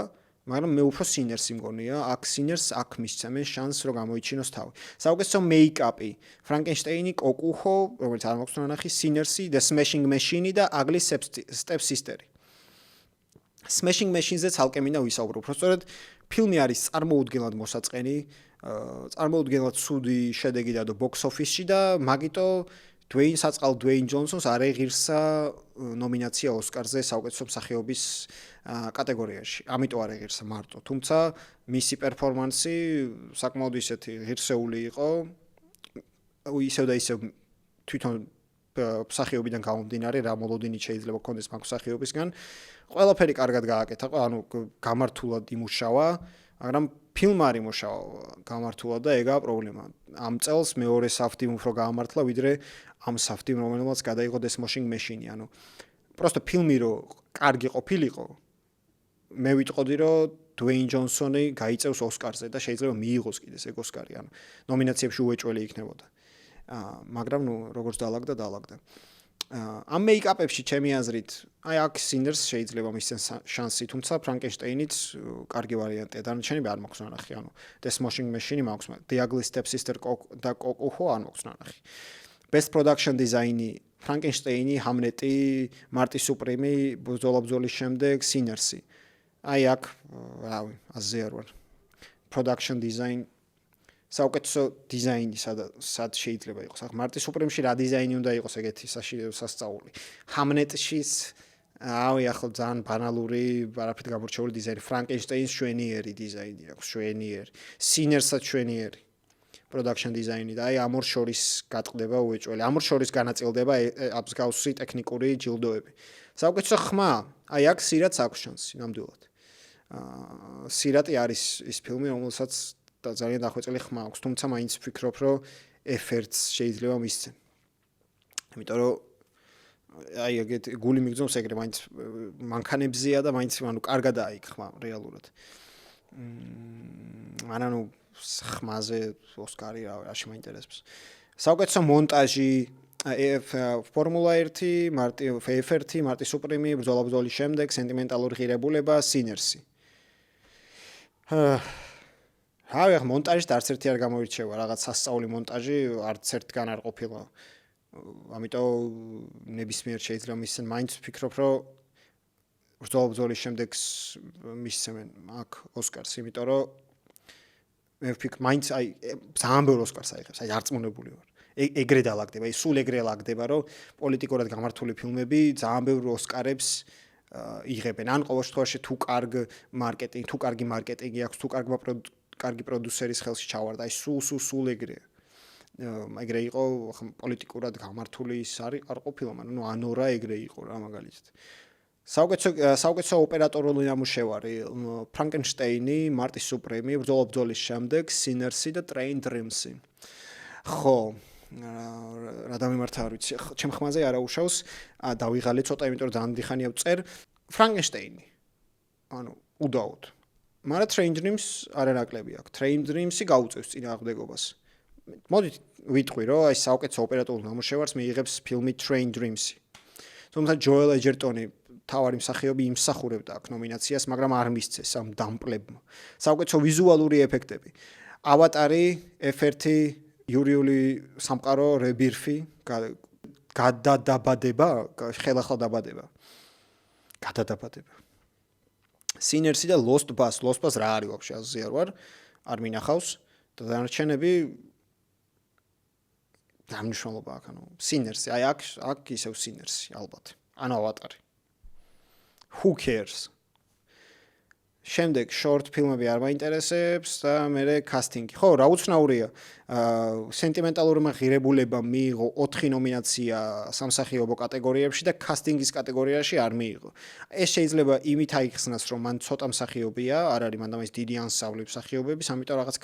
მაგრამ მე უფრო სინერსი მგონია, აქ სინერს აქ მისცემენ შანსს რომ გამოიჩინოს თავი. საუკეთესო მეიკაპი, ფრანკენშტეინი, კოკუხო, რომელიც არ მაქვს ნანახი, სინერსი, The Smashing Machine და Ugly Stepsister. Smashing Machine-ზე ცალკე მინდა ვისაუბრო. უბრალოდ ფილმი არის წარმოუდგენლად მოსაწყენი, წარმოუდგენლად ცუდი შედეგი და box office-ში და მაგიტო დვეინ ჯონსონს არ ეღირსა ნომინაცია ოსკარზე საუკეთესო მსახიობის კატეგორიაში. ამიტომ არ ეღირსა მარტო. თუმცა მისი პერფორმანსი საკმაოდ ისეთი ღირსეული იყო. ისევ და ისევ თვითონ მსახიობიდან გამომდინარე, რა მოლოდინი შეიძლება გქონდეს მაგ მსახიობისგან. ყველაფერი კარგად გააკეთა, გამართულად იმუშავა, მაგრამ ფილმ არ იმუშავა გამართულად და ეგაა პრობლემა. ამ წელს მეორე საფტიმ უფრო გაამართლა, ვიდრე ამ საფტიმ, რომელმაც გადაიღო The Smashing Machine. პროსტო ფილმი რო კარგი ყოფილიყო, მე ვიტყოდი რომ დვეინ ჯონსონი გაიწევს ოსკარზე და შეიძლება მიიღოს კიდეს ეგ ოსკარი, ნომინაციებში უეჭველი იქნებოდა. მაგრამ როგორც დაალაგდა. ამ მეიკაპებში ჩემი აზრით, აქ Sinners შეიძლება მისცენ შანსი, თუმცა Frankenstein-იც კარგი ვარიანტია. დანარჩენები არ მაქვს ნახი, Death Washing Machine მაქვს, The Ugly Stepsister და Coco არ მაქვს ნახი. Best Production Design-ი, Frankenstein-ი, Hamlet-ი, Marty Supreme-ი, ბრძოლის შემდეგ Sinners-ი. აქ, რავი, აზე არ ვარ. Production Design საუკეთესო დიზაინი სად შეიძლება იყოს. ახლა Marty Supreme-ში რა დიზაინი უნდა იყოს ეგეთი სასწაული. Hamlet-შიც ახლა ძალიან ბანალური, არაფრით გამორჩეული დიზაინი. Frankenstein-ის შვენიერი დიზაინი აქვს, შვენიერი. Sinners-საც შვენიერი production design-ი და ამ ორ შორის გატყდება უეჭველი. ამ ორ შორის განაწილდება აბსგაუსი ტექნიკური ჯილდოები. საუკეთესო ხმა, აქ სირატს აქვს შანსი, ნამდვილად. სირატი არის ის ფილმი, რომელსაც ძალიან დახვეწილი ხმა აქვს, თუმცა მაინც ვფიქრობ, რომ efforts შეიძლება მისცენ. იმიტომ რომ ეგეთ გული მიგზნობს ეგრე, მაინც მანქანებზია და მაინც კარგადაა იქ ხმა რეალურად. ანუ ხმაზე ოსკარი რაში მაინტერესებს. საუკეთესო მონტაჟი Formula 1, Marty Supreme, ბრძოლის შემდეგ, სენტიმენტალური ღირებულება, Sinners-ი. ახლა მონტაჟით არც ერთი არ გამოირჩევა, რაღაც სასწაული მონტაჟი არც ერთგან არ ყოფილა. ამიტომ ნებისმიერ შეიძლება მისცენ, მაინც ვფიქრობ, რომ ბრძოლის შემდეგ მისცემენ აქ ოსკარს, იმიტომ რომ მე ვფიქრ, მაინც ძალიან ბევრ ოსკარს აიღებს, არწმუნებული ვარ. ეგრე დაალაგდება, სულ ეგრე ლაგდება, რომ პოლიტიკურად გამართული ფილმები ძალიან ბევრ ოსკარებს იღებენ. ან ყოველ შემთხვევაში თუ კარგი მარკეტინგი აქვს, თუ კარგი პროდიუსერის ხელში ჩავარდა, სულ ეგრეა. ეგრე იყო, პოლიტიკურად გამართული ის არ ყოფილა, მაგრამ ანორა ეგრე იყო რა მაგალითად. საუკეთესო ოპერატორული ნამუშევარი Frankenstein-ი, Marty Supreme, ბრძოლის შემდეგ, Sinners-ი და Train Dreams-ი. ხო, რა დამემართა არ ვიცი. ჩემ ხმაზე არა უშავს, დავიღალე ცოტა, იმიტომ რომ ძალიან დიხანია ვწერ. Frankenstein-ი. ანუ უდაოდ. მაგრამ Train Dreams არანაკლები აქვს. Train Dreams-ი გაუწევს წინააღმდეგობას. მოდით ვიტყვი, რომ აი საუკეთესო ოპერატორულ ნამუშევარს მიიღებს ფილმი Train Dreams-ი. თუმცა Joel Edgerton-ი თავარი მსახიობი იმსახურებდა აქ ნომინაციას, მაგრამ არ მისცეს ამ დამპლებმა. საუკეთესო ვიზუალური ეფექტები. Avatar-ი, F1, იურიული სამყარო, Rebirth-ი, გადადაბადება, ხელახლა დაბადება. გადადაბადება. Sinners-ი და Lost Bus. Lost Bus რა არის ვაფშე, აზზე არ ვარ, არ მინახავს და დანარჩენები დამნიშნულობა აქვს, ანუ Sinners-ი, აქ ისევ Sinners-ი ალბათ. ანუ Avatar-ი. Who cares? შემდეგ short ფილმები არ მაინტერესებს და მერე casting-ი. ხო, რა უცნაურია. სენტიმენტალურმა ღირებულებამ მიიღო 4 ნომინაცია სამსახიობო კატეგორიებში და casting-ის კატეგორიაში არ მიიღო. ეს შეიძლება იმით აიხსნას, რომ მან ცოტა მსახიობია, არ არის მანდ ამის დიდი ანსამბლი მსახიობების, ამიტომ რაღაც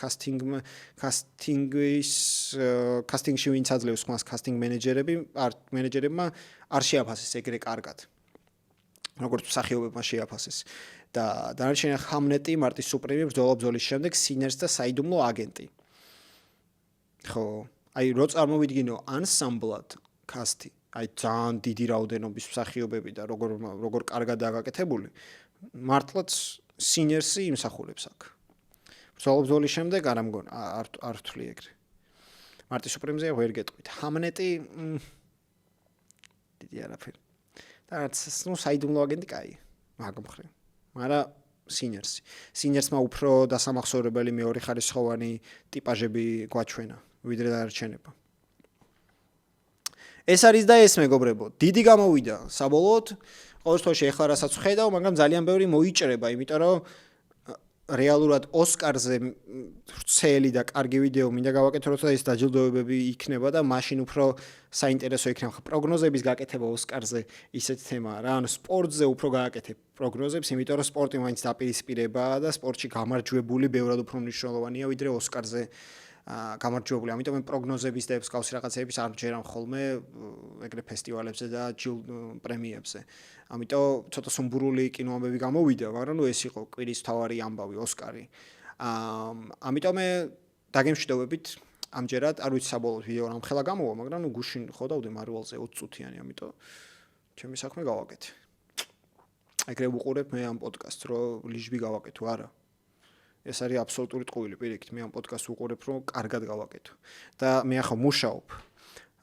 casting-ში ვინც აძლევს ხმას casting მენეჯერებმა არ შეაფასეს ეგრე კარგად. როგორც მსახიობებმა შეაფასეს. და დანარჩენი Hamlet-ი, Marty Supreme, ბრძოლის შემდეგ, Sinners და საიდუმლო აგენტი. ხო, რო წარმოვიდგინო ანსამბლად კასტი, ძალიან დიდი რაოდენობის მსახიობები და როგორ კარგადაა გაკეთებული, მართლაც Sinners-ი იმსახურებს აქ. ბრძოლის შემდეგ არ ამგონ არ ვთვლი ეგრე. Marty Supreme-ზე ვერ გეტყვით. Hamlet-ი დიდი არაფერი. და საიდუმლო აგენტი კაი, მაგმხრე. მაგრამ Sinners-მა უფრო დასამახსოვრებელი მეორე ხარისხოვანი ტიპაჟები გვაჩვენა, ვიდრე დანარჩენება. ეს არის და ეს მეგობრებო, დიდი გამოვიდა საბოლოოდ, ყოველ შემთხვევაში ახლა რასაც ვხედავ, მაგრამ ძალიან ბევრი მოიჭრება, იმიტომ რომ რეალურად ოსკარზე ვრცელი და კარგი ვიდეო მინდა გავაკეთო, როცა ეს დაჯილდოებები იქნება და მაშინ უფრო საინტერესო იქნება. პროგნოზების გაკეთება ოსკარზე ისეთ თემაა რა, ანუ სპორტზე უფრო გააკეთებ პროგნოზებს, იმიტომ რომ სპორტი მაინც დაპირისპირებაა და სპორტში გამარჯვებული ბევრად უფრო მნიშვნელოვანია, ვიდრე ოსკარზე გამარჯვებული. ამიტომ მე პროგნოზების და მსგავსი რაღაცების არ ვჯერამ ხოლმე ეგრე ფესტივალებზე და პრემიებზე. ამიტომ ცოტა სუმბურული კინოამბები გამოვიდა, მაგრამ ეს იყო კვირის მთავარი ამბავი ოსკარი. ამიტომ მე დაგემშვიდობებით ამჯერად არ ვიცი საბოლოოდ ვიდეო რამ ხელა გამოვა, მაგრამ ნუ გუშინ ხო დავდე Marvel-ზე 20 წუთიანი, ამიტომ ჩემი საქმე გავაკეთე. ეგრე ვუყურებ მე ამ პოდკასტს, რომ ლიჟბი გავაკეთო, არა. ეს არის აბსოლუტური ტყუილი, პირიქით, მე ამ პოდკასტს ვუყურებ, რომ კარგად გავაკეთო. და მე ახლა მუშაობ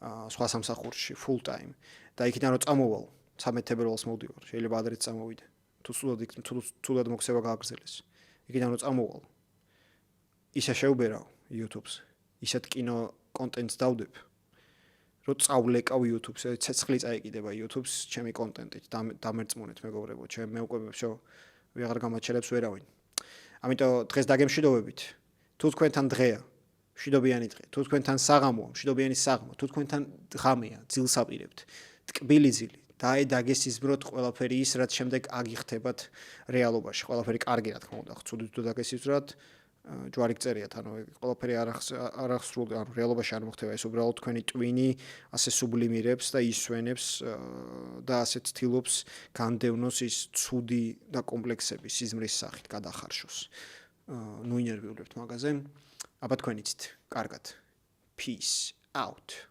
სხვა სამსახურში full time და იქიდან რომ წამოვალ 13 თებერვალს მოვდივარ, შეიძლება ადრეც წამოვიდე. თუდად მოქცევა გააგრძელეს. იქიდან რომ წამოვალ ისე შევბერავ YouTube-ს, ისეთ კინო კონტენტს დავდებ, რომ წავლეკავ YouTube-ს, ცეცხლი წაიკიდება YouTube-ს ჩემი კონტენტით, დამერწმუნეთ მეგობრებო, მე უკვე ვეღარ გამაჩერებს ვერავინ. ამიტომ დღეს დაგემშვიდობებით. თუ თქვენთან დღეა, მშვიდობიანი დღე. თუ თქვენთან საღამოა, მშვიდობიანი საღამო. თუ თქვენთან ღამეა, ძილს აპირებთ. ტკბილი ძილი. დაგესიზმროთ ყველაფერი ის, რაც შემდეგ აგიხდებათ რეალობაში. ყველაფერი კარგი, რა თქმა უნდა, ცუდად თუ დაგესიზმროთ, ჯვარი გწერიათ, ანუ ყველაფერი არ ახსრულდება, ანუ რეალობაში არ მოხდება, ეს უბრალოდ თქვენი ტვინი ასე სუბლიმირებს და ისვენებს და ასე ცდილობს განდევნოს ის ცუდი და კომპლექსები სიზმრის სახით გადახარშოს. ნუ ინერვიულებთ მაგაზე. აბა თქვენ იცით, კარგად. Peace out.